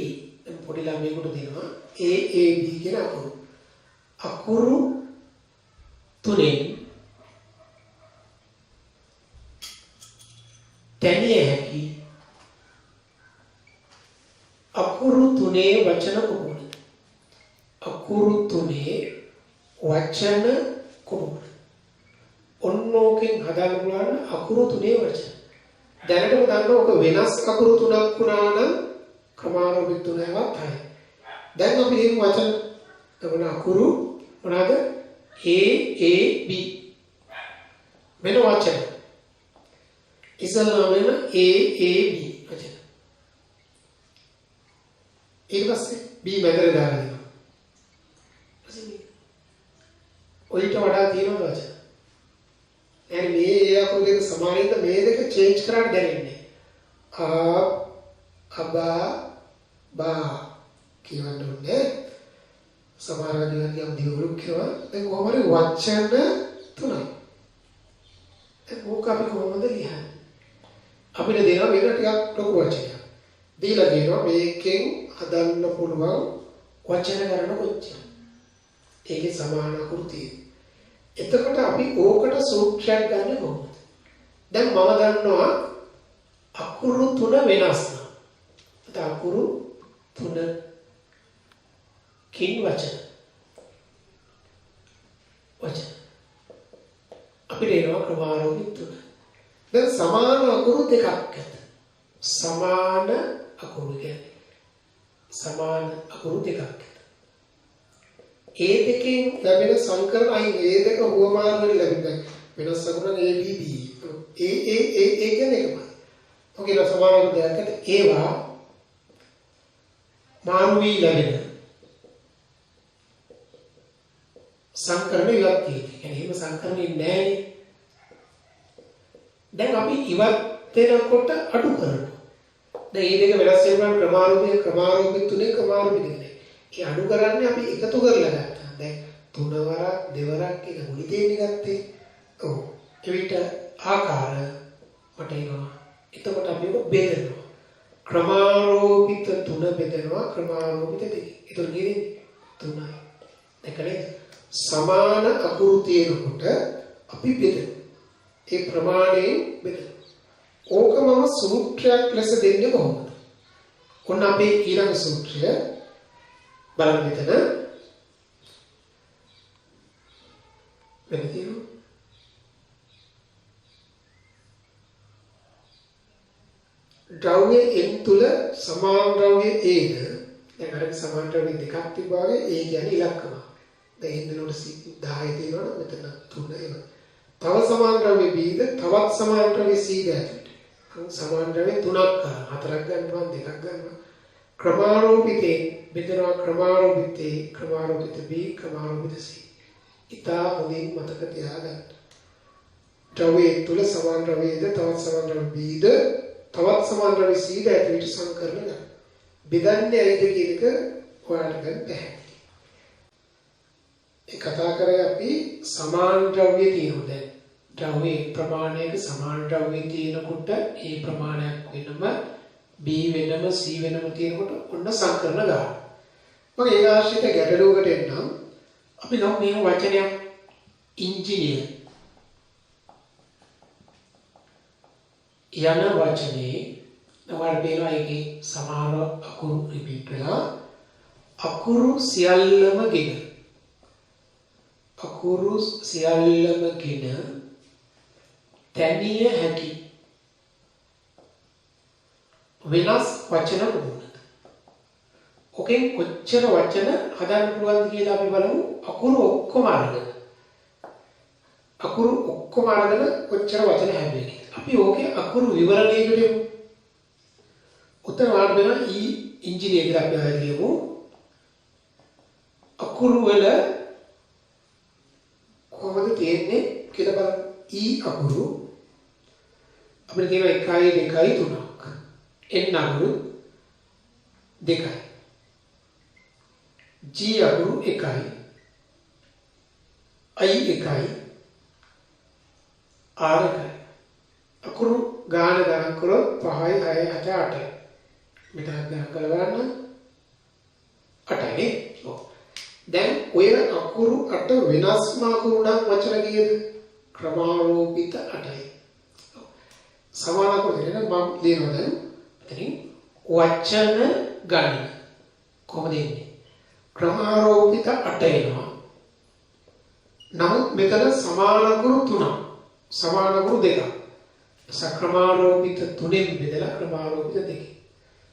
පොඩි ළමයෙකුට දෙනවා AAB කියන අකුරු. අකුරු තුනෙන් තැනිය හැකි අකුරු තුනේ වචන කොහොමද? අකුරු තුනේ වචන කොහොමද? ඔන්නෝකෙන් හදාගන්න පුළුවන් අකුරු තුනේ වචන. දැනටම ගන්න ඕක වෙනස් අකුරු තුනක් වුණා නම් ක්‍රමානුකූල තුනවත් හරි. දැන් අපි මේ වචන තවන අකුරු මොනවාද? A A B වෙන වචන. ඉස්සල්ලාම වෙන A A B වචන. ඊට පස්සේ B මැදට දාලා දෙනවා. ඔයිට වඩා තියෙනවා වචන. දැන් මේ අකුරු දෙක සමානින්ද මේ දෙක චේන්ජ් කරන්න දැනෙන්නේ. අබා බා කියවන්නේ සමහරවිට යම් දියුණුවක් කියනවා. දැන් කොහොමද වචන තුනයි. දැන් ඕක අපි කොහොමද ලියන්නේ? අපිට දෙනවා මේක ටිකක් ලොකු වචනයක්. දීලා දෙනවා මේකෙන් හදන්න පුළුවන් වචන ගණන කොච්චර. ඒකේ සමාන අකුරු තියෙනවා. එතකොට අපි ඕකට සූත්‍රයක් ගන්න කොහොමද? දැන් මම දන්නවා අකුරු තුන වෙනස් නම්. අකුරු තුන කින් වචන. අපිට එනවා ක්‍රමානුකූල තුන. දැන් සමාන අකුරු දෙකක් ඇත. සමාන අකුරු කියන්නේ සමාන අකුරු දෙකක් ඇත. ඒ දෙකෙන් ලැබෙන සංකරණ අයින් ඒ දෙක හුවමාරු වෙන ලැබෙන වෙනස් අකුරු නම් ABB ඒ කියන්නේ එකමයි. ඔකේ සමාන අකුරු දෙකක් ඇත. ඒවා මාරු වී ලැබෙන සංකරණ ඉවත් තියෙන්නේ. يعني එහෙම සංකරණේ නැහැ. දැන් අපි ඉවත් වෙනකොට අඩු කරනවා. දැන් මේ දෙක වෙනස් වෙනවා ක්‍රමාරූපී තුනේ ක්‍රමාරූපී දෙකනේ. ඒ අඩු කරන්නේ අපි එකතු කරලා ගත්තා. දැන් තුන වරක් දෙවරක් එක මුලි දෙන්නේ ගත්තේ. ඔව්. එවිට ආකාර මට එනවා. එතකොට අපි ඒක බෙදනවා. ක්‍රමාරූපිත තුන බෙදනවා ක්‍රමාරූපිත දෙක. ඒතර කියන්නේ තුනයි. දෙකනේ සමාන අකුරු තියෙනකොට අපි බෙදනවා. ඒ ප්‍රමාණයෙන් බෙදනවා. ඕක මම සූත්‍රයක් ලෙස දෙන්නේ කොහොමද? ඔන්න අපේ ඊළඟ සූත්‍රය බලන්න මෙතන. වෙන තියෙනවා. ද්‍රව්‍ය n තුල සමාන ද්‍රව්‍ය a ද දැන් අර සමාන ද්‍රව්‍ය දෙකක් තිබ්බාගේ a කියන්නේ ඉලක්කම. දැන් හින්දලොට 10 තියෙනවා මෙතන 3 එනවා. තව සමාන ද්‍රව්‍ය b ද තවත් සමාන ද්‍රව්‍ය c ද ඇතුළට. සමාන ද්‍රව්‍ය 3ක් කරා 4ක් ගන්නවා 2ක් ගන්නවා. ක්‍රමාරූපිතේ බෙදනවා ක්‍රමාරූපිත b ක්‍රමාරූපිත c. ඉතා හොඳින් මතක තියාගන්න. ද්‍රව්‍ය තුල සමාන ද්‍රව්‍ය ද තවත් සමාන ද්‍රව්‍ය b ද තවත් සමාන ද්‍රව්‍ය c ද ඇතුළට සංකරණ ගන්න. බෙදන්නේ ඇයිද කියන එක ඔයාලට ගන්න බැහැ. ඒ කතා කරේ අපි සමාන ද්‍රව්‍ය තියෙනවා දැන්. ද්‍රව්‍ය ප්‍රමාණයක සමාන ද්‍රව්‍ය තියෙනකොට ඒ ප්‍රමාණයක් වෙනම B වෙනම C වෙනම තියෙනකොට ඔන්න සංකරණ ගන්න. මම ඒ ආශ්‍රිත ගැටලුවකට එන්නම්. අපි නම් මේ වචනයක් ඉංජිනේර යන වචනේ නවර බේනවා ඒකේ සමාන අකුරු රිපීට් වෙලා අකුරු සියල්ලම ගෙන තැනිය හැකි වෙනස් වචන කොහොමද? ඔකෙන් කොච්චර වචන හදන්න පුළුවන්ද කියලා අපි බලමු. අකුරු ඔක්කොම අරගෙන කොච්චර වචන හැදෙන්නේ. අපි ඕකේ අකුරු විවරණයකට යමු. උත්තර වාඩ වෙන ඉංජිනේර කියලා අපි හරියමු. අකුරු වල කොහොමද තියෙන්නේ කියලා බලන්න. අකුරු අපිට තියෙන 1 2 3ක්. n අකුරු 2යි. g අකුරු 1යි. i 1යි. r 1යි. අකුරු ගාන කරොත් 5යි 6යි 7යි 8යි. මෙතන ගණන් කරලා බලන්න 8නේ. ඔව්. දැන් ඔය අකුරු 8 වෙනස්ම අකුරු නම් වචන කීයද? ක්‍රමාරෝපිත 8යි. සමාන අකුරු දෙන්න මම ලියනවා දැන්. එතනින් වචන ගණන කොහොමද එන්නේ? ක්‍රමාරෝපිත 8 එනවා. නමුත් මෙතන සමාන අකුරු 3ක්. සමාන අකුරු 2ක්. සක්‍රමාරෝපිත 3ෙන් බෙදලා ක්‍රමාරෝපිත 2.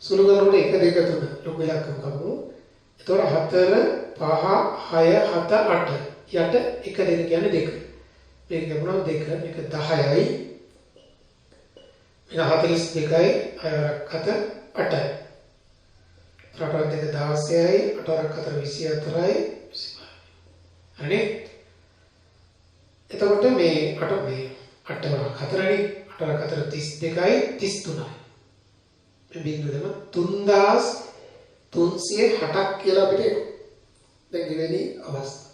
සුළු ගණන 1 2 3 ලොකු ඉලක්කම් ගමු. එතකොට 4 5 6 7 8 යට 1 2 කියන්නේ 2. මේක ගමුනම් 2 මේක 10යි. මේක 42යි 6 8යි. 8 2 16යි 8 4 24යි 25යි. හරි? එතකොට මේ 8 4නේ 8 4 32යි 33යි. මේ බිඳුව දෙම 3360ක් කියලා අපිට එනවා. දැන් ඉවෙනි අවස්ථාව.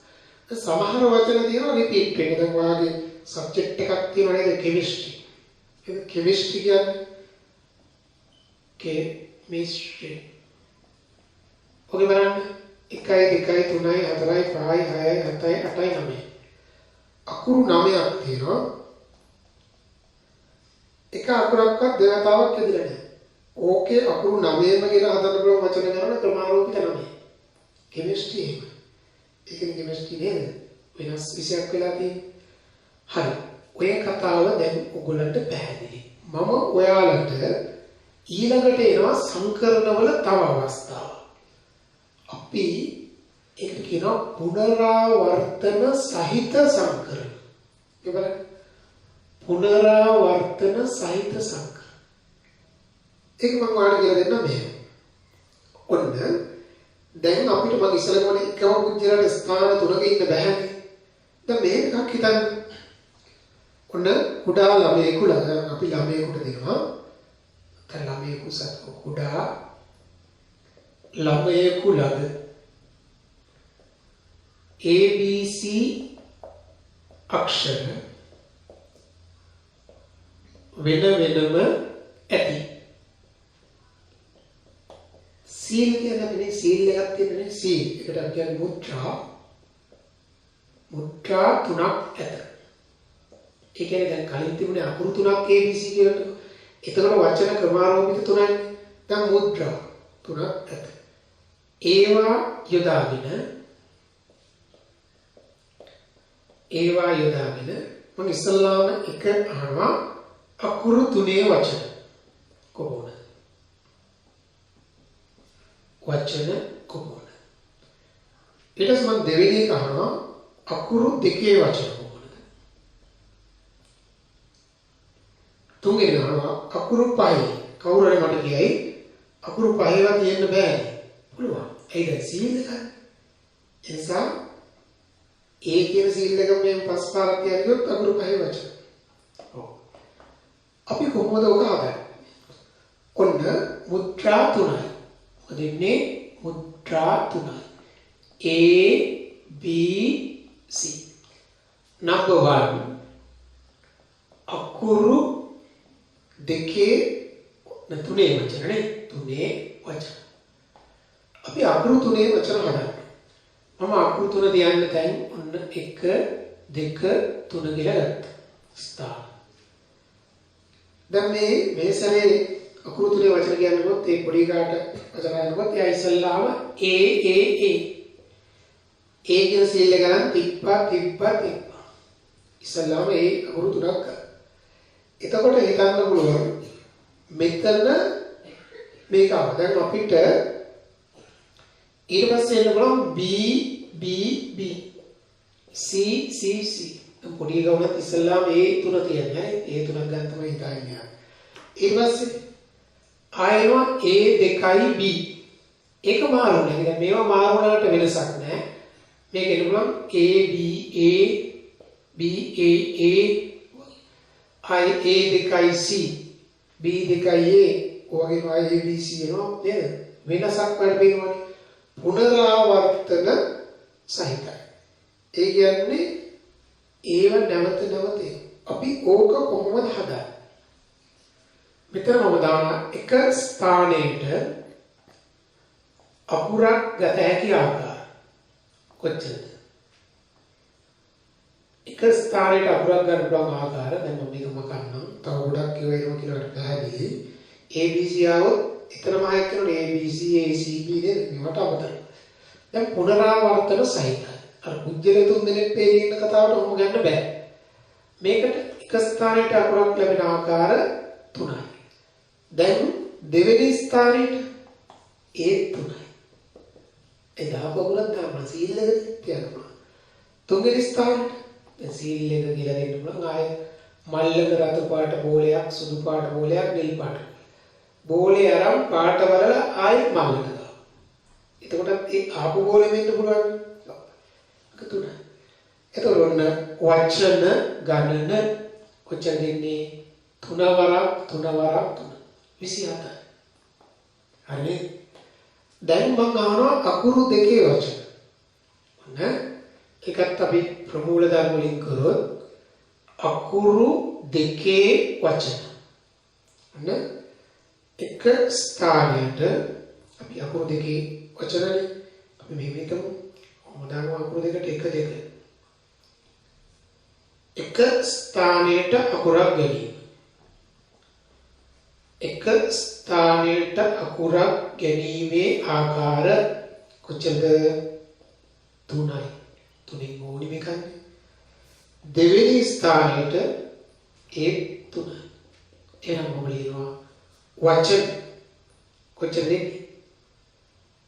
සමහර වචන තියෙනවා රිපීට් වෙන. දැන් වාගේ සබ්ජෙක්ට් එකක් තියෙනවා නේද? කෙමිස්ට්‍රි. ඒක කෙමිස්ට්‍රි කියන්නේ කෙමිස්ට්‍රි. ඔගේ බලන්න 1 2 3 4 5 6 7 8 9. අකුරු 9ක් තියෙනවා. එක අකුරක්වත් දෙවතාවක් ඇදලා නැහැ. ඕකේ අකුරු 9ම කියලා හදන්න පුළුවන් වචන ගන්න ක්‍රමාරෝපිත 9. කෙමිස්ට්‍රි එහෙම. ඒකනේ කෙමිස්ට්‍රි නේද? වෙනස් විෂයක් වෙලා තියෙන්නේ. හරි. ඔය කතාව දැන් ඔයගොල්ලන්ට පැහැදිලි. මම ඔයාලට ඊළඟට එනවා සංකරණවල තව අවස්ථාවක්. අපි ඒකට කියනවා පුනරාවර්තන සහිත සංකරණ. ඒ බලන්න. පුනරාවර්තන සහිත සංකරණ. ඒක මම ඔයාලට කියලා දෙන්නම් මෙහෙම. ඔන්න දැන් අපිට මම ඉස්සෙල්ලා මොනේ එකම පුජ්‍යලට ස්ථාන තුනක ඉන්න බෑනේ. දැන් මේකක් හිතන්න. ඔන්න කුඩා ළමයෙකු ළඟ අපි ළමයෙකුට දෙනවා. දැන් ළමයෙකු සත් කුඩා ළමයෙකු ළඟ ABC අක්ෂර වෙන වෙනම ඇති. සීල් කියන්නේ මේ සීල් එකක් තියෙනනේ සීල්. ඒකට අපි කියන්නේ මුද්‍රා. මුද්‍රා තුනක් ඇත. ඒ කියන්නේ දැන් කලින් තිබුණේ අකුරු තුනක් ABC කියලා. එතකොට වචන ක්‍රමාරෝපිත තුනයි. දැන් මුද්‍රා තුනක් ඇත. ඒවා යොදාගෙන මම ඉස්සල්ලාම එක අහනවා අකුරු තුනේ වචන කොහොමද? වචන කොහොමද? ඊට පස්සේ මම දෙවෙනි එක අහනවා අකුරු දෙකේ වචන කොහොමද? තුන්වෙනි අහනවා අකුරු පහේ. කවුරු හරි මට කියයි අකුරු පහේවා කියන්න බෑනේ. පුළුවන්. ඒක සීල් එකක්. ඒ නිසා ඒ කියන සීල් එක මේ පස් පාරක් කියනකොට අකුරු පහේ වචන. ඔව්. අපි කොහොමද ඔක හදන්නේ? ඔන්න මුද්‍රා තුනයි. මොකදන්නේ මුද්‍රා තුනයි. A B C. number 1 අකුරු දෙකේ තුනේ වචන නේ. තුනේ වචන. අපි අකුරු තුනේ වචන හදන්න. මම අකුරු තුන තියන්න දැන් ඔන්න 1 2 3 කියලා ගත්තා. ස්ථාන. දැන් මේ සැරේ අකුරු තුනේ වචන කියනකොට ඒ පොඩි කාට වචන කියනකොට එයා ඉස්සල්ලාම A කියන සීල් එක ගන්න තිබ්බා. ඉස්සල්ලාම ඒ අකුරු තුනක් ගන්න. එතකොට හිතන්න පුළුවන් මෙතන මේක දැන් අපිට ඊට පස්සේ එන්න පුළුවන් B C පොඩි ගවුනත් ඉස්සල්ලාම ඒ තුන තියන්නේ. ඒ තුනක් ගන්න තමයි හිතන්නේ. ඊට පස්සේ ආයෙනවා A 2යි B. ඒක මාරුනේ. දැන් මේවා මාරුණාට වෙනසක් නැහැ. මේක එන්න පුළුවන් A B A I A 2යි C B 2යි A ඔයගේ I A B C එනවා නේද? වෙනසක් වල පේනවනේ. පුනරාවර්තන සහිතයි. ඒ කියන්නේ ඒව නැවත අපි ඕක කොහොමද හදන්නේ? මෙතන මම දාන එක ස්ථානයකට අකුරක් ගත හැකි ආකාර කොච්චරද? එක ස්ථානයකට අකුරක් ගන්න පුළුවන් ආකාර දැන් මම මේක මකන්නම්. තව ගොඩක් කියව එනවා කියලාට පැහැදිලි. ABC ආවොත් එතනම හයක් කරනවා ABC ACB නේද? මේවට අමතරයි. දැන් පුනරාවර්තන සහිතයි. අර කුජල තුන් දෙනෙක් පේන කතාවට ඔහොම ගන්න බෑ. මේකට එක ස්ථානයකට අකුරක් ලැබෙන ආකාර 3යි. දැන් දෙවෙනි ස්ථානයේට ඒ 3යි. ඒ 10 පොකුලක් දාන්න සීල් එක තියනවා. තුන්වෙනි ස්ථානයේට දැන් සීල් එක කියලා දෙන්න පුළුවන්. ආයේ මල්ලක රතු පාට බෝලයක්, සුදු පාට බෝලයක්, නිල් පාට. බෝලේ අරන් පාට වලලා ආයේ මල්ලට දානවා. එතකොට ඒ ආපු බෝලෙ වෙන්න පුළුවන්. ඒක 3යි. එතකොට ඔන්න වචන ගණන කොච්චර දෙන්නේ 3 වරක් 27යි. හරි. දැන් මම අහනවා අකුරු දෙකේ වචන. ඔන්න ඒකත් අපි ප්‍රමූල ධර්ම වලින් කරොත් අකුරු දෙකේ වචන. ඔන්න එක ස්ථානයට අපි අකුරු දෙකේ වචනනේ අපි මෙහෙම හිතමු. මොදාම අකුරු දෙකට එක දෙක. එක ස්ථානයට අකුරක් ගැනීම. එක ස්ථානයට අකුරක් ගැනීමේ ආකාර කොච්චරද? 3යි. 3න් ඕනි මේකන්නේ. දෙවෙනි ස්ථානයට ඒ 3යි. එහෙනම් මොකද ලියනවා? වචන කොච්චරද?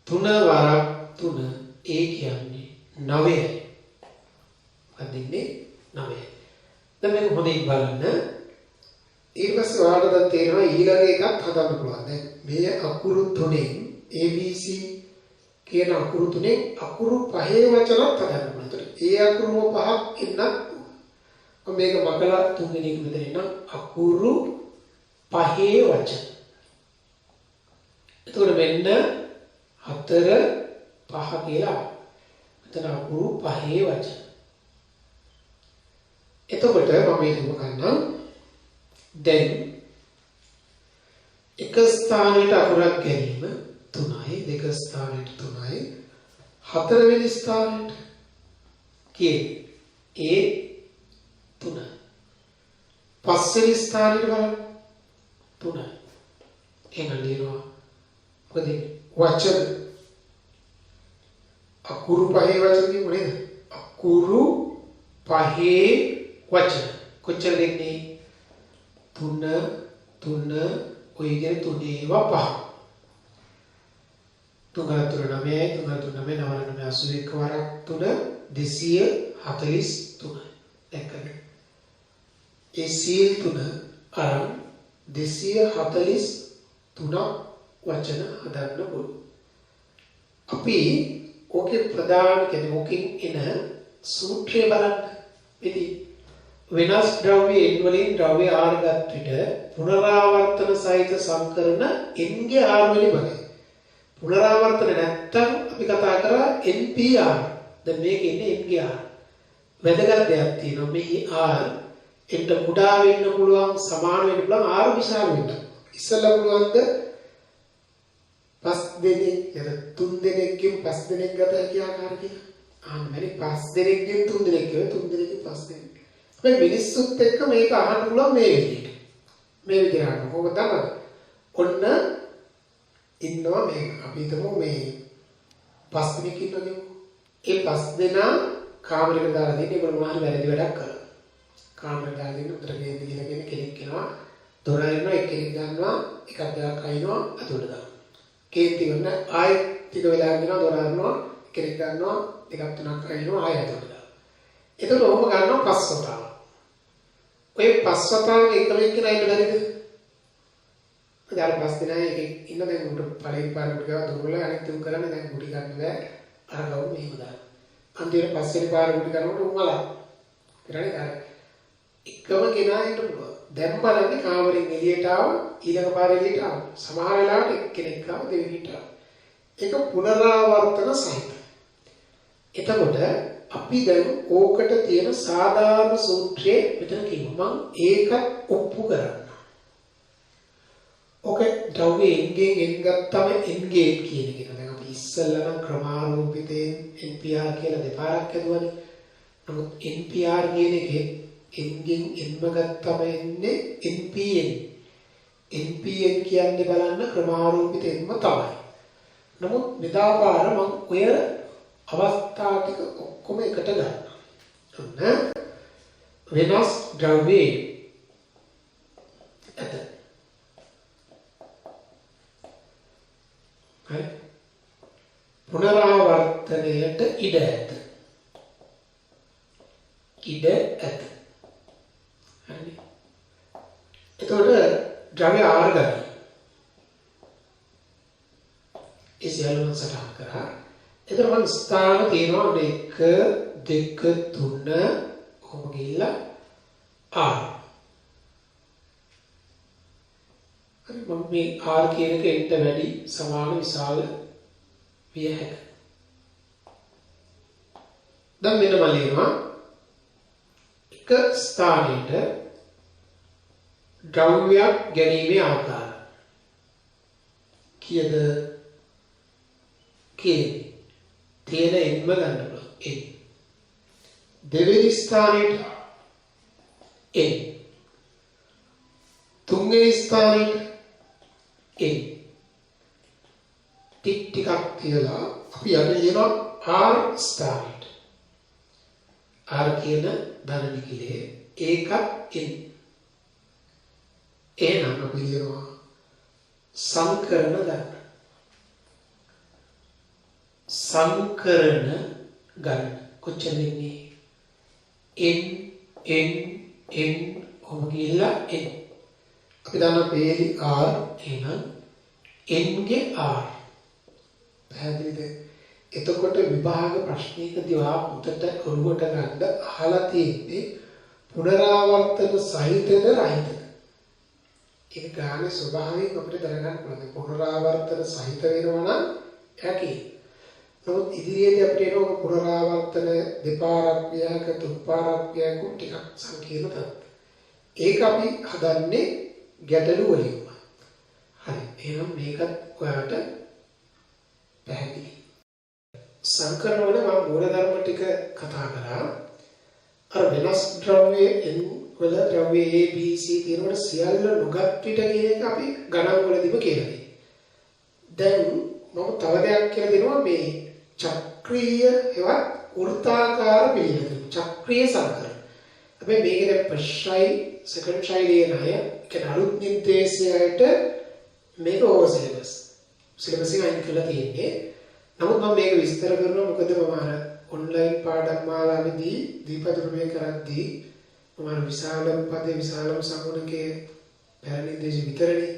3 වරක් 3 ඒ කියන්නේ 9යි. මොකක්ද ඉන්නේ? 9යි. දැන් මේක හොඳින් බලන්න. ඊට පස්සේ ඔයාලට දැන් තේරෙනවා ඊළඟ එකක් හදන්න පුළුවන්. දැන් මේ අකුරු 3න් ABC කියන අකුරු 3න් අකුරු 5 වචනත් හදන්න පුළුවන්. ඒ අකුරු 5ක් ඉන්නත් මම මේක මකලා තුන්වෙනි එක මෙතන එන්න අකුරු 5 වචන. එතකොට මෙන්න 4 5 කියලා. මෙතන අකුරු 5 වචන. එතකොට මම මේක ගන්නම්. දැන් එක ස්ථානයකට අකුරක් ගැනීම 3යි, දෙක ස්ථානයට 3යි, හතරවෙනි ස්ථානයට කී ඒ 3යි. පස්වෙනි ස්ථානයට බලන්න 3යි. එහෙනම් ලියනවා මොකද වචන අකුරු 5 වචන කියමු නේද? අකුරු 5 වචන කොච්චර දෙන්නේ? 3 3 ඔය කියන 3 ඒවා 5. 3 3 9යි 3 3 9 9 81 වරක් 3 243. දැක්කද? ඒ සීල් 3 අරන් 243 වචන හදන්න ඕන. අපි ඕකේ ප්‍රධාන කියන්නේ ඕකෙන් එන සූත්‍රය බලන්න. ඉතින් වෙනස් ද්‍රව්‍ය n වලින් ද්‍රව්‍ය r ගත් විට පුනරාවර්තන සහිත සංකරණ n ගේ r වලින් බලයි. පුනරාවර්තන නැත්තම් අපි කතා කරා npr. දැන් මේක ඉන්නේ n ගේ r. වැදගත් දෙයක් තියෙනවා මේ r එන්ට කුඩා වෙන්න පුළුවන් සමාන වෙන්න පුළුවන් r විශාල වෙන්න. ඉස්සෙල්ලා පුළුවන්ද 5 දෙනෙක් යන 3 දෙනෙක්ගෙන් 5 දෙනෙක් ගත හැකි ආකාර කියලා. ආන්න බැරි 5 දෙනෙක්ගෙන් 3 දෙනෙක් කියව 3 දෙනෙක්ගෙන් 5 දෙනෙක්. මේ මිනිස්සුත් එක්ක මේක අහන්න පුළුවන් මේ විදිහට. මේ විදිහට කොහොමද දන්නවද? ඔන්න ඉන්නවා මේ අපි හිතමු මේ 5 දෙනෙක් ඉන්නවා කියමු. ඒ 5 දෙනා කාමරයකට දාලා දෙන්නේ ඒගොල්ලෝ මොනවා හරි වැරදි වැඩක් කරා. කාමරයට දාලා දෙන්න උතර ගෙන්න කියලා කියන කෙනෙක් එනවා. දොර අරිනවා එක්කෙනෙක් ගන්නවා එකක් දෙකක් අයින්නවා අතට දානවා. කේන්ති කරන ආයෙත් ටික වෙලා යනවා දොර අරිනවා එක්කෙනෙක් ගන්නවා දෙකක් තුනක් අයින්නවා ආයෙත් අතට දානවා. එතකොට ඔහොම ගන්නවා 5 වතාවක්. ඔය 5 වතාවක් එකම එක්කෙනා ඉන්න බැරිද? දැන් 5 දෙනා එකෙක් ඉන්න දැන් උඩ පළවෙනි පාර උඩ ගාව දුරවල අනිත් තුන් කරන්නේ දැන් ගුටි ගන්න බෑ. අර ගව් මෙහෙම දාන්න. අන්තිමට පස්වෙනි පාර ගුටි ගන්නකොට උංගලා. කරන්නේ අර එකම කෙනා ඉන්න පුළුවන්. දැන් බලන්නේ කාමරෙන් එළියට ආව ඊළඟ පාරේ එළියට ආව. සමහර වෙලාවට එක්කෙනෙක් ආව දෙවෙනිට ආව. ඒක පුනරාවර්තන සහිතයි. එතකොට අපි දැන් ඕකට තියෙන සාධාරණ සූත්‍රය මෙතන කියනවා. මම ඒකත් ඔප්පු කරන්න. ඔකේ ද්‍රව්‍ය එන්ගෙන් එන් ගත්තම එන්ගේට් කියන එක. දැන් අපි ඉස්සෙල්ලා නම් ක්‍රමානුරූපිතයෙන් NPR කියලා දෙපාරක් හදුවානේ. නමුත් NPR කියන එකේ එන්ගෙන් එන්ම ගත්තම එන්නේ NPN. NPN කියන්නේ බලන්න ක්‍රමානුරූපිතයෙන්ම තමයි. නමුත් මෙදාපාර මම ඔය අවස්ථා ටික ඔක්කොම එකට ගන්නවා. ඔන්න වෙනස් ද්‍රව්‍යයේ ඇත. හරි. පුනරාවර්තනයට ඉඩ ඇත. ඉඩ ඇත. හරි. එතකොට ද්‍රව්‍ය R ගන්න. ඒ සියල්ලම සටහන් කරා. එතකොට මම ස්ථාන තියෙනවා 1 2 3 කොහොම ගිහිල්ලා R. හරි මම මේ R කියන එක එන්න වැඩි සමාන විශාල විය හැකියි. දැන් මෙන්න මම ලියනවා එක ස්ථානයකට ද්‍රව්‍යයක් ගැනීමේ ආකාරය. කීයද? තියෙන එන්ම ගන්න පුළුවන්. n. දෙවෙනි ස්ථානයට n. තුන්වෙනි ස්ථානයට n. ටිකක් තියලා අපි යන්නේ ලියනවා r ස්ථානයට. r කියන ධන නිකිලේ ඒක n. එහෙනම් අපි ලියනවා සංකරණ ගන්න. සංකරණ ගන්න කොච්චර දෙන්නේ n ඔබ ගිහිල්ලා n අපි දන්න පේලි r එහෙනම් n ගේ r පැහැදිලිද? එතකොට විභාග ප්‍රශ්නයකදී පුතට ඔළුවට ගන්න අහලා තියෙන්නේ පුනරාවර්තන සහිතද රහිතද? ඒක ගානේ ස්වභාවයෙන් අපිට දැනගන්න පුළුවන්. පුනරාවර්තන සහිත වෙනවා නම් යකි. නමුත් ඉදිරියේදී අපිට එනවා පුනරාවර්තන දෙපාරක් ව්‍යාක තුන්පාරක් ව්‍යාක ටිකක් සංකීර්ණ තමයි. ඒක අපි හදන්නේ ගැටළු වලින්. හරි. එහෙනම් මේකත් ඔයාලට පැහැදිලි. සංකරණ වල මම මූලධර්ම ටික කතා කරා. අර වෙනස් ද්‍රව්‍යයේ වල ද්‍රව්‍ය A B C තියෙනකොට සියල්ල නොගත් පිට කියන එක අපි ගණන් වලදීම කියලා දෙනවා. දැන් මම තව දෙයක් කියලා දෙනවා මේ චක්‍රීය එවත් වෘත්තාකාර පිළිවෙල. චක්‍රීය සංකරණ. හැබැයි මේක දැන් ප්‍රශ්නයි සෙකන්ඩ් ශෛලියේ නෑ. ඒක අලුත් නිර්දේශයකට මේක ඕවර් සිලබස්. සිලබස් එක අයින් කරලා තියෙන්නේ. නමුත් මම මේක විස්තර කරනවා මොකද මම අර ඔන්ලයින් පාඩම් මාලාවේදී දීපදුරුමේ කරද්දී මම විශාලම පදේ විශාලම සම්මුණකේ පැරණි දේශ විතරනේ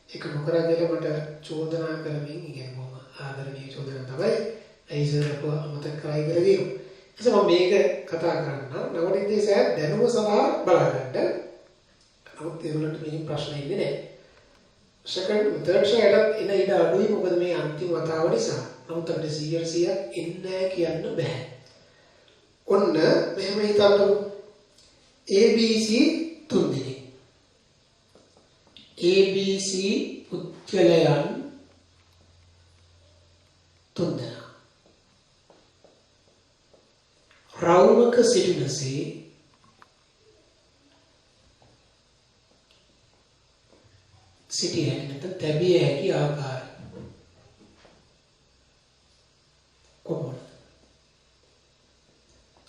ඒක නොකරගෙන මට චෝදනා කරමින් ඉගෙන මම ආදරණීය චෝදනා තමයි ඇයිසරපුව අමතක කරයි කියලා කියනවා. එතකොට මම මේක කතා කරන්න නව නිර්දේශය දැනුම සඳහා බලාගන්න. නමුත් ඒගොල්ලන්ට මේ ප්‍රශ්න ඉන්නේ නැහැ. සෙකන්ඩ් තර්ඩ් ෂයටත් එන ඉඩ අඩුයි මොකද මේ අන්තිම වතාව නිසා. නමුත් අපිට 100% එන්නේ කියන්න බෑ. ඔන්න මෙහෙම හිතන්නකො. ABC තුන් දෙනෙක්. ABC පුද්ගලයන් තුන් දෙනා. රවුමක සිටිනසේ සිටිය හැකි නැත්නම් තැබිය හැකි ආකාරය කොහොමද?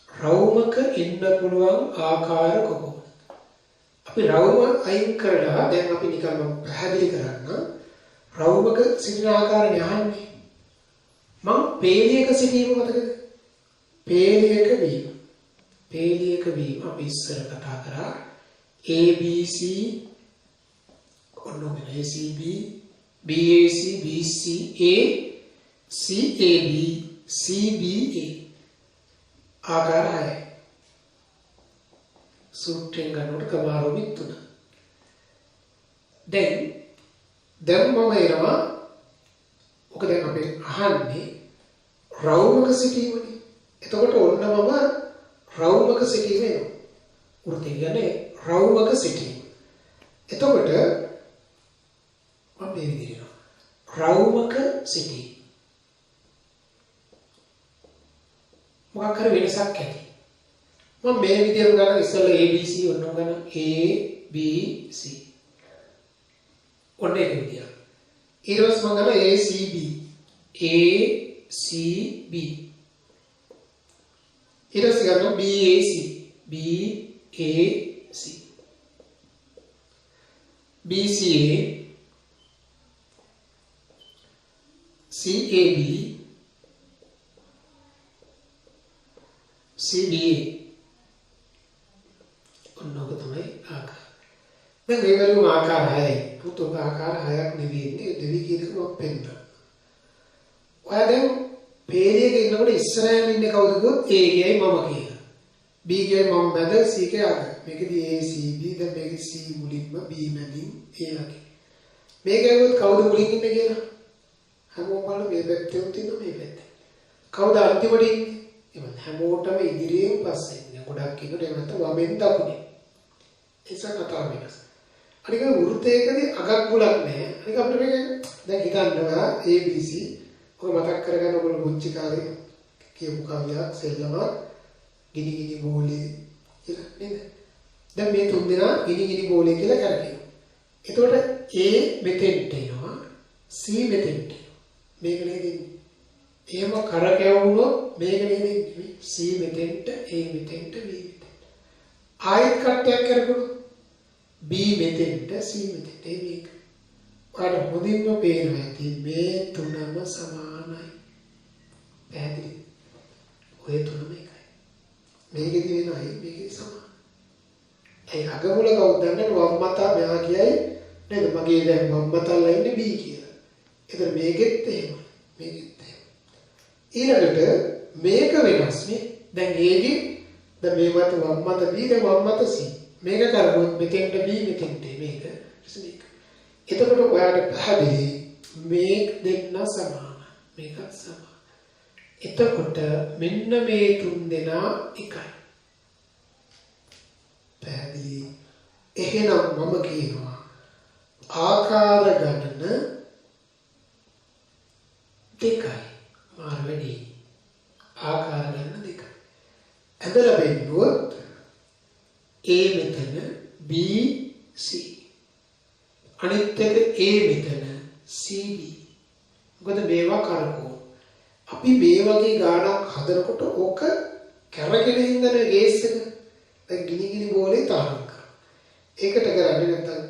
රවුමක ඉන්න පුළුවන් ආකාර කොහොමද? අපි රවුම අයින් කරලා දැන් අපි නිකන් පැහැදිලි කරන්න රවුමක සිටින ආකාරය අහන්නේ. මම පේලියක සිටීම මතකද? පේලියක වීම අපි ඉස්සර කතා කරා ABC ඔන්න ACB BAC BCA CAB CBA ආකාරය සූත්‍රයෙන් ගන්නකොට කමාරෝමිත් තුන. දැන් මම එනවා ඔක දැන් අපි අහන්නේ රවුමක සිටීමනේ. එතකොට ඔන්න මම රවුමක සිටීම එනවා. වෘත්තය කියන්නේ රවුමක සිටීම. එතකොට මම මේ විදිහට රවුමක සිටීම. මොකක් හරි වෙනසක් ඇති. මම මේ විදියට ගන්න ඉස්සෙල්ලා ABC ඔන්න ගන්න ABC. ඔන්න ඒක විදිය. ඊට පස්සේ මම ගන්න ACB. ACB. ඊට පස්සේ ගන්න BAC. BAC. BCA. CAB. CBA. ඔන්නෝක තමයි ආකාර. දැන් මේ වගේ ආකාර 6යි. පුතෝක ආකාර 6ක් නෙවෙයි දෙවි කියනකම පෙන්න. ඔයා දැන් පේලියක ඉන්නකොට ඉස්සරහින් ඉන්නේ කවුද කිව්වොත් A කියයි මම කියලා. B කියයි මම මැද C කියයි අග. මේකදී A C B දැන් මේකේ C මුලින්ම B මැදින් A වගේ. මේක ඇහුවොත් කවුද මුලින් ඉන්නේ කියලා? හැමෝම බලන මේ පැත්තේ තියෙන මේ පැත්තේ. කවුද අන්තිමට ඉන්නේ? එමන් හැමෝටම ඉදිරියෙන් පස්සේ ඉන්නේ. ගොඩක් ඉන්නකොට එහෙම නැත්නම් වමෙන් දකුණේ. ඒක කතාව වෙනස්. අනික වෘත්තයකදී අගක් මුලක් නැහැ. අනික අපිට මේක දැන් හිතන්නවා ABC ඔය මතක් කරගන්න ඕගොල්ලෝ පුංචි කාලේ කියපු කවියක් සෙල්ලම ගිනි ගිනි බෝලේ කියලා නේද? දැන් මේ තුන් දෙනා ගිනි ගිනි බෝලේ කියලා කරකිනවා. එතකොට A මෙතෙන්ට එනවා C මෙතෙන්ට. මේක නේද ඉන්නේ. එහෙම කරකැවුනොත් මේක නේද ඉන්නේ. C මෙතෙන්ට A මෙතෙන්ට B මෙතෙන්ට. ආයෙත් කට්ටයක් කරගොනොත් B මෙතෙන්ට C මෙතෙන්ට මේක. ඔයාලට මුදින්ම පේනවා ඇති මේ තුනම සමානයි. පැහැදිලි. ඔය තුනම එකයි. මේකෙදි වෙනයි මේකෙදි සමානයි. ඒ අගමුල කවුද දන්නේ වම් මතා මෙහා කියයි නේද? මගේ දැන් වම් මතල්ලා ඉන්නේ B කියලා. ඒතර මේකෙත් එහෙමයි. මේකෙත් එහෙමයි. ඊළඟට මේක වෙනස් නේ. දැන් ඒකේ දැන් මේ මත වම් මත B දැන් වම් මත C. මේක කරගොත් මෙතෙන්ට B මෙතෙන්ට මේක. මේක. එතකොට ඔයාලට පැහැදිලි මේ දෙන්න සමානයි. මේකත් සමානයි. එතකොට මෙන්න මේ තුන් දෙනා එකයි. පැහැදිලි. එහෙනම් මම කියනවා ආකාර ගණන දෙකයි. මාර වැඩි. ආකාර ගණන දෙකයි. ඇදලා බෙන්නුවොත් A මෙතන B C අනිත් එක A මෙතන CB. මොකද මේවා කරකෝ. අපි මේ වගේ ගානක් හදනකොට ඕක කැරගෙන ඉඳන ගේස් එක දැන් ගිනි ගිනි බෝලේ තරම් කරනවා. ඒකට කරන්නේ නැත්නම්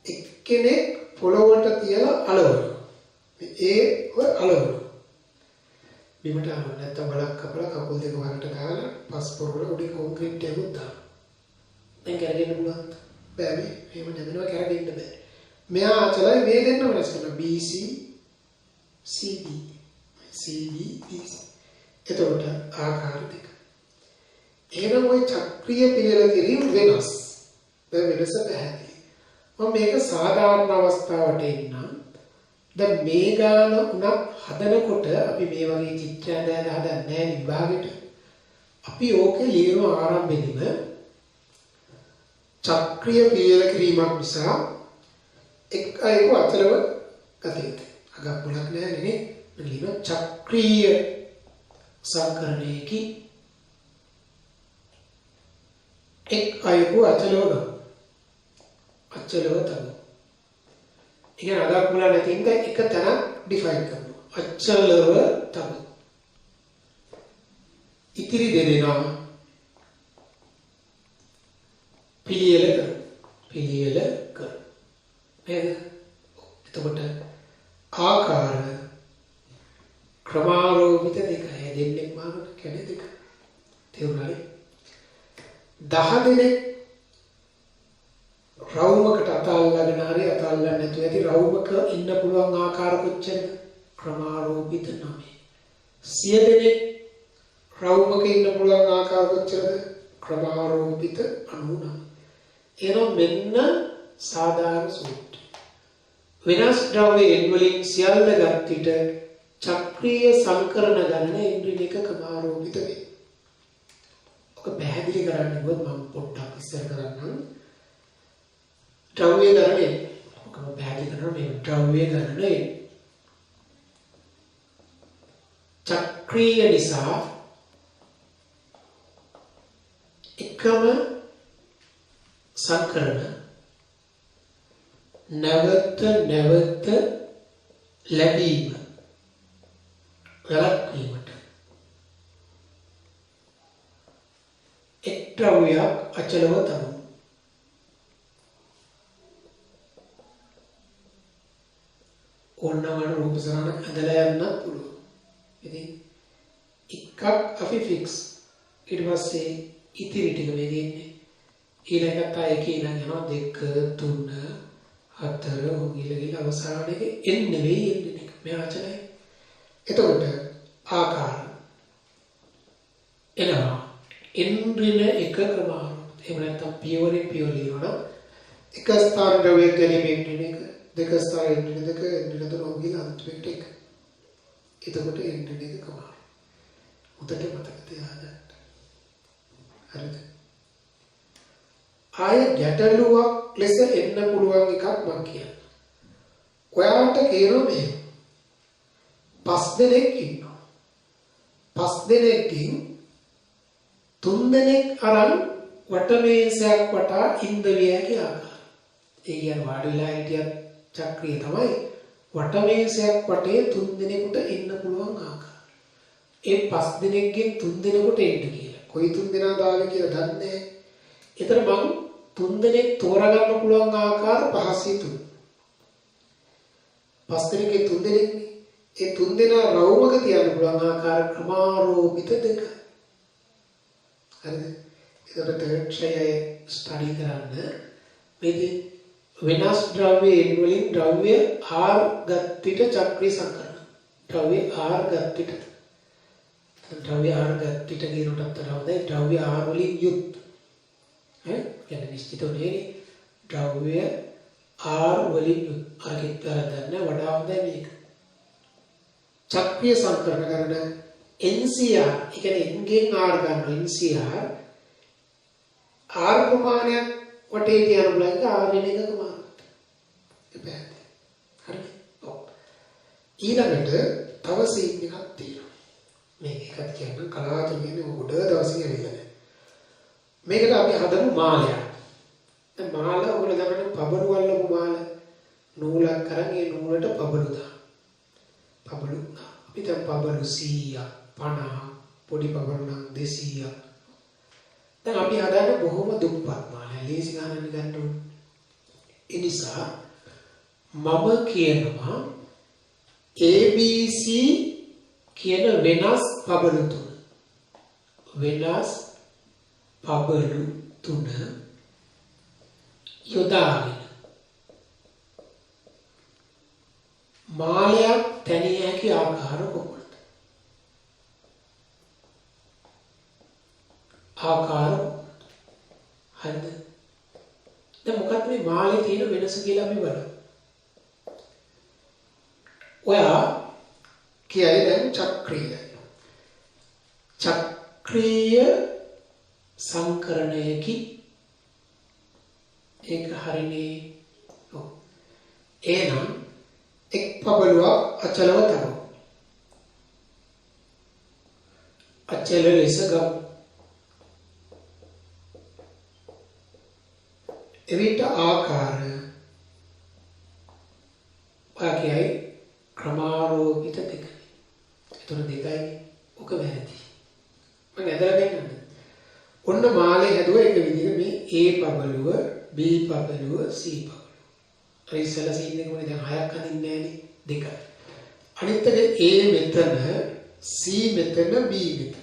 එක්කෙනෙක් පොළොවට තියලා අලවනවා. මේ ඔය අලවනවා. බිමට අලවන නැත්නම් බලක් කපලා කකුල් දෙක වලට දාලා පස් පොරවල උඩින් කොන්ක්‍රීට් එකක් දානවා. දැන් කැරගෙන පුළුවන්. බෑ මේ එහෙම නැදෙනවා කැරගෙන ඉන්න බෑ. මෙයා අචලයි මේ දෙන්න වෙනස් කරනවා BC CD CD BC. එතකොට ආකාර දෙක. එහෙනම් ওই චක්‍රීය පිළිවෙල කිරීම වෙනස්. දැන් වෙනස පැහැදිලි. මම මේක සාධාරණ අවස්ථාවට එන්නම්. දැන් මේ ගාන උනත් හදනකොට අපි මේ වගේ චිත්‍රයක් දාලා හදන්නේ නැහැ විභාගෙට. අපි ඕකේ ලියන ආරම්භෙදිම චක්‍රීය පිළිවෙල කිරීමක් නිසා එක් අයක අතරව ගත යුතුයි. අගක් මුලක් නැහැ නේ. ලියන චක්‍රීය සංකරණයකි එක් අයක අචලව තමයි. ඉතින් අගක් මුල නැති ඉඳ එක තැනක් ඩිෆයින් කරනවා. අචලව තමයි. ඉතිරි දෙදෙනා පිළියෙල කර. නේද? එතකොට ආකාර ක්‍රමාරෝපිත දෙකයි. දෙන්නේ මානක කැඩේ දෙක. තේරුණාද? 10 දෙනෙක් රවුමකට අතල්ලාගෙන හරි අතල්ලා නැතුව ඇති රවුමක ඉන්න පුළුවන් ආකාර කොච්චරද? ක්‍රමාරෝපිත 9. 100 දෙනෙක් රවුමක ඉන්න පුළුවන් ආකාර කොච්චරද? ක්‍රමාරෝපිත 99. එහෙනම් මෙන්න සාධාරණ සූත්‍රය. වෙනස් ද්‍රව්‍ය n වලින් සියල්ල ගත් විට චක්‍රීය සංකරණ ගණන n ඍණ 1 ක්‍රමාරෝපිත වේ. ඔක පැහැදිලි කරන්න ගියොත් මම පොඩ්ඩක් ඉස්සර කරන්නම්. ද්‍රව්‍ය ගණනය ඔක මම පැහැදිලි කරනවා මේ ද්‍රව්‍ය ගණනය චක්‍රීය නිසා එකම සංකරණ නැවත නැවත ලැබීම වැළැක්වීමට එක් ද්‍රව්‍යයක් අචලව තබමු. ඕනම රූප සරණක් ඇදලා යන්නත් පුළුවන්. ඉතින් එකක් අපි ෆික්ස්. ඊට පස්සේ ඉතිරි ටික මේ දෙන්නේ ඊළඟට එකේ ඉඳන් යනවා 2 3 4 ඔගිලගිල අවසානයේ එන්නේ වෙන්නේ මේ ආචරණය. එතකොට ආකාර එනවා එන්රින එක ක්‍රමානුව. එහෙම නැත්නම් පියවරෙන් පියවර ලියනවා. එක ස්ථාන ද්‍රව්‍යයක් ගැනීමෙන් එන එක, දෙක ස්ථාන එන්රින දෙක, එන්රින තුන ඔගිල අන්තිමට එක. එතකොට එන්රින එක ක්‍රමානුව. උදට මතක තියාගන්න. හරිද? ආය ගැටලුවක් ලෙස එන්න පුළුවන් එකක් මම කියන්න. ඔයාලට කියනවා මේ 5 දෙනෙක් ඉන්නවා. 5 දෙනෙක්ගෙන් 3 දෙනෙක් අරන් වටමේසයක් වටා ඉන්දවිය හැකි ආකාරය. ඒ කියන්නේ වාඩිලා හිටිය චක්‍රිය තමයි වටමේසයක් වටේ 3 දෙනෙකුට ඉන්න පුළුවන් ආකාරය. ඒ 5 දෙනෙක්ගෙන් 3 දෙනෙකුට එන්න කියලා. කොයි 3 දෙනා දාලා කියලා දන්නේ නැහැ. ඒතර මම 3 දෙනෙක් තෝරගන්න පුළුවන් ආකාර 503. 5 දෙනෙක්ගේ 3 දෙනෙක්නේ. ඒ 3 දෙනා රවුමක තියන්න පුළුවන් ආකාර ක්‍රමාරෝපිත දෙක. හරිද? ඒකට ට්‍රයය ස්ටඩි කරන්න මේකේ වෙනස් ද්‍රව්‍යයෙන් වලින් ද්‍රව්‍ය R ගත්තිට චක්‍රීය සංකරණ. ද්‍රව්‍ය R ගත්තිට. ද්‍රව්‍ය R ගත්තිට කියනටත් වඩා හොඳයි ද්‍රව්‍ය R වලින් යුත්. يعني නිශ්චිත වෙන්නේ ද්‍රව්‍ය R වලින් යුත්. අරකිට ගන්න වඩා හොඳයි මේක. චක්‍රීය සංකරණ කරන NCR, ඒ කියන්නේ N ගෙන් R ගන්න NCR R ප්‍රමාණයක් වටේ තියන බලන්න R වෙන එක ප්‍රමාණයක්. එපැයි. හරිද? ඔව්. ඊළඟට තව සීන් එකක් තියෙනවා. මේක එකක් කියන්න කලාතුරකින් උඩ දවසින් ඇවිල්ලා නැහැ. මේකට අපි හදමු මාලයක්. දැන් මාල ඔයගොල්ලෝ දන්නවනේ පබළු වල්ලපු මාල. නූලක් අරන් ඒ නූලට පබළු දාන. පබළු අපි දැන් පබළු 100ක් 50 පොඩි පබළු නම් 200ක්. දැන් අපි හදන්නේ බොහොම දුප්පත් මාලය. ලේසි ගන්න ගන්න ඕනේ. ඒ නිසා මම කියනවා ABC කියන වෙනස් පබළු තුන. වෙනස් පබළු තුන යොදාගෙන මාලයක් තැනිය හැකි ආකාර කොහොමද? ආකාර හරිද? දැන් මොකක්ද මේ මාලේ තියෙන වෙනස කියලා අපි බලමු. ඔයා කියයි දැන් චක්‍රීය. චක්‍රීය සංකරණයකි ඒක හරිනේ. ඔව්. එහෙනම් එක් පබළුවක් අචලව තබමු. අචල ලෙස ගමු. එවිට ආකාරය ඔයගේ ක්‍රමාරෝපිත දෙක. ඒතර දෙකයි ඔක වැරදි. මම ඇදලා දෙන්නම්. ඔන්න මාලේ හැදුවා එක විදිහට මේ A පබළුව B පබළුව C පබළුව. අර ඉස්සලා සීන් එක මොනේ දැන් හයක් අදින්නේ නැහැනේ දෙකයි. අනිත් එක A මෙතන C මෙතන B මෙතන.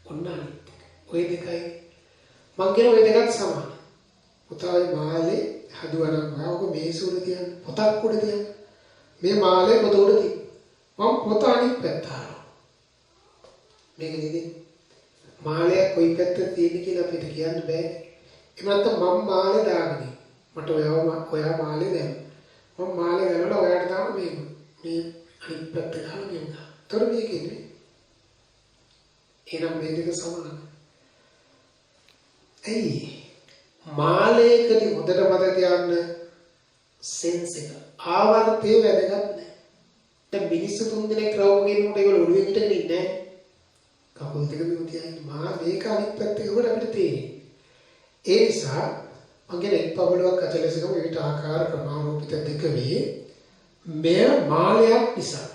ඔන්න අනිත් එක. ඔය දෙකයි මම කියන ඔය දෙකත් සමානයි. පුතායි මාලේ හදුවා නම් ඔක මේස උඩ තියන්න පොතක් උඩ තියන්න. මේ මාලේ පොත උඩ තියන්න. මම පොත අනිත් පැත්ත හරවනවා. මේක නේද? මාලය කොයි පැත්තේ තියෙන කියලා අපිට කියන්න බෑ. ඒ නැත්නම් මම මාලේ දාගන්නේ. මට ඔයා මාලේ දැම්ම. මම මාලේ ගලවලා ඔයාට දාන්න මේ අනිත් පැත්තට දාන්න ගියා. තොර මේකනේ. එහෙනම් මේ දෙක සමානයි. ඇයි? මාලයකදී හොඳට මතක තියාගන්න සෙන්ස් එක. ආවර්තේ වැදගත් නැහැ. දැන් මිනිස්සු 3 දෙනෙක් රවුම් ගෙන්නකොට ඒගොල්ලෝ ඔළුවේ හිටගෙන ඉන්නේ නැහැ. කකුල් දෙක මෙහෙම තියාගෙන මා මේක අනිත් පැත්තේ ගමන අපිට තේරෙන්නේ. ඒ නිසා මගේ එක් පබළුවක් අචලසකම විවිධ ආකාර ක්‍රමාරූපිත දෙක වේ. මෙය මාලයක් නිසා.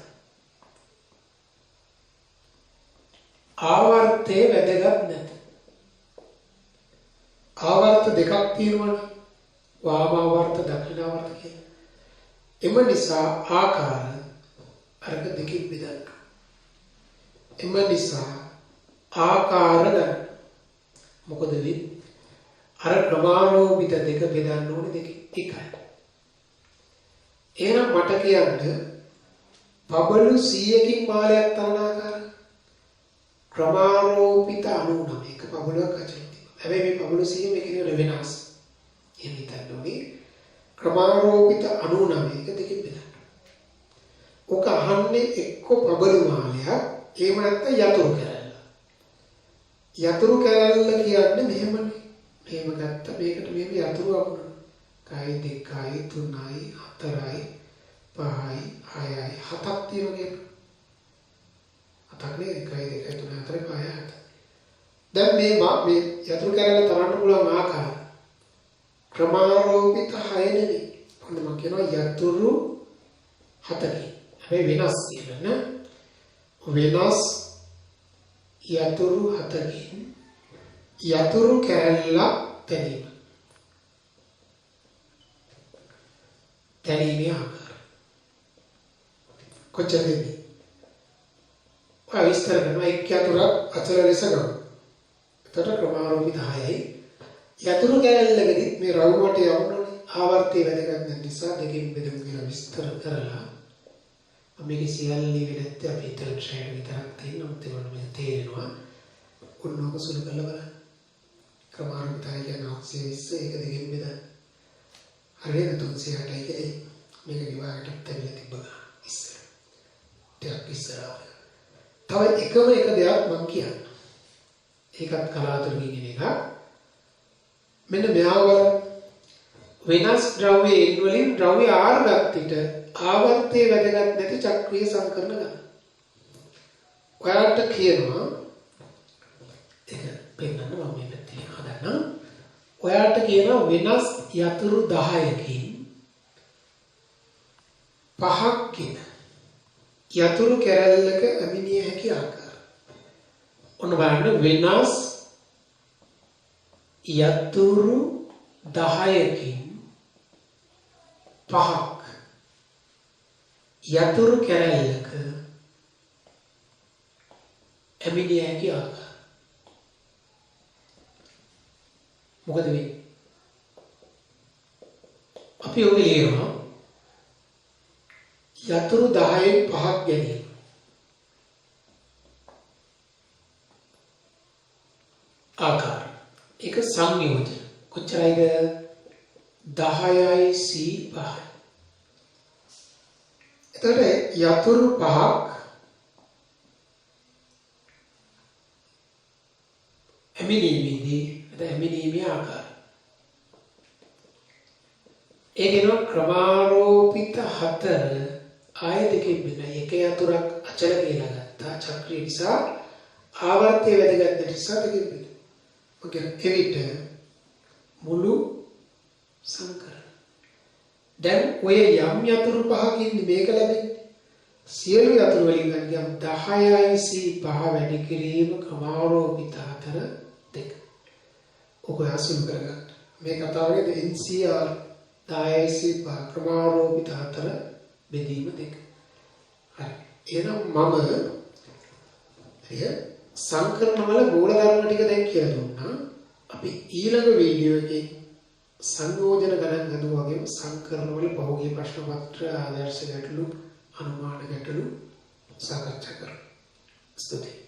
ආවර්තයේ වැදගත් නැත. ආවර්ත දෙකක් තියෙනවනේ. වාමාවර්ත දක්ෂිනාවර්ත කියලා. එම නිසා ආකාර අර්ග දෙකකින් බෙදන්න. එම නිසා ආකාර ගන්න. මොකද වෙන්නේ? අර ක්‍රමාරෝපිත දෙක බෙදන්න ඕනේ දෙකෙන් එකයි. එහෙනම් මට කියන්න පබළු 100කින් මාලයක් තරන ආකාර ක්‍රමාරෝපිත 99 එක පබළුවක් අචල තියෙනවා. හැබැයි මේ පබළු 100 මේකේ වෙනස්. එහෙනම් හිතන්න ඕනේ ක්‍රමාරෝපිත 99 එක දෙකෙන් බෙදන්න. ඔක අහන්නේ එක්ක පබළු මාලයක් එහෙම නැත්නම් යතුරු කැරල්ල. යතුරු කැරල්ල කියන්නේ මෙහෙමනේ. මෙහෙම ගත්ත මේකට මෙහෙම යතුරු අකුණන. 1 2 3 4 5 6 7ක් තියෙනවා. අතක් නේ 1 2 3 4 5 6. දැන් මේ යතුරු කැරල්ල තරන්න පුළුවන් ආකාර ක්‍රමාරෝපිත 6 නෙවෙයි. මොකද මම කියනවා යතුරු 7කින්. හැබැයි වෙනස් කියලා නේ. වෙනස් යතුරු 7කින් යතුරු කැරල්ල තැනීම. තැනීමේ ආකාර. කොච්චරද? ඔය විස්තර කරනවා එක් යතුරක් අචල ලෙස ගන්න. එතකොට ක්‍රමාරෝපිත 6යි. යතුරු කැරල්ලකදී මේ රවුමට යවන්නේ ආවර්තයේ වැදගත් නැති නිසා දෙකෙන් බෙදමු කියලා විස්තර කරලා මේකේ සියල්ල ලියවෙන්නේ නැත්නම් අපි හිතලා ට්‍රේන් විතරක් තියෙනවා. ඒකට මේ තේරෙනවා. ඔන්නෝක සුළු කරලා බලන්න. ක්‍රමානුගතයි කියන ඔක්සියස් එක දෙකෙන් බෙදන්න. හරියට 308යි කියලා මේක විභාගයටත් ඇවිල්ලා තිබ්බා ඉස්සර. ටිකක් ඉස්සරහ. තව එකම එක දෙයක් මම කියන්න. ඒකත් කලාතුරකින් එන එක. මෙන්න මෙයාව වෙනස් ද්‍රව්‍ය N වලින් ද්‍රව්‍ය R ගත්තිට ආවර්තයේ වැදගත් නැති චක්‍රීය සංකරණ ගන්න. ඔයාලට කියනවා ඒක පෙන්නන්න මම මේ පැත්තේ හදන්න. ඔයාලට කියනවා වෙනස් යතුරු 10කින් 5ක් කියන යතුරු කැරල්ලක ඇමිනිය හැකි ආකාර. ඔන්න බලන්න වෙනස් යතුරු 10කින් 5ක් යතුරු කැරල්ලක ඇමිනිය හැකි ආකාර. මොකද වෙන්නේ? අපි ඔබ ලියනවා යතුරු 10න් 5ක් ගැනීම. ආකාර. ඒක සංයෝජන. කොච්චරයිද? 10යි C 5යි. එතකොට යතුරු 5ක් ඇමිනීමේදී ඇමිනීමේ ආකාර. ඒකේන ක්‍රමාරෝපිත 4 ආය දෙකෙන් වෙන එක යතුරක් අචල කියලා ගත්තා චක්‍රිය නිසා ආවර්තයේ වැදගත් නිසා දෙකෙන් වෙන. ඔකේ එවිට මුළු සංකරණ. දැන් ඔය යම් යතුරු 5කින් මේක ලැබෙන්නේ. සියලු යතුරු වලින් ගන්න 10යි C 5 වැඩි කිරීම ක්‍රමාරෝපිත 4 2. ඔක අසුන් කරගන්න. මේ කතාවේ NCR 10යි C 5 ක්‍රමාරෝපිත 4 බෙදීම 2. හරි. එහෙනම් මම සංකරණ වල මූලධර්ම ටික දැන් කියලා දුන්නා. අපි ඊළඟ වීඩියෝ එකේ සංයෝජන ගණන් හදුවා වගේම සංකරණ වල බහුගී ප්‍රශ්න පත්‍ර ආදර්ශ ගැටලු අනුමාන ගැටලු සාකච්ඡා කරමු. ස්තුතියි.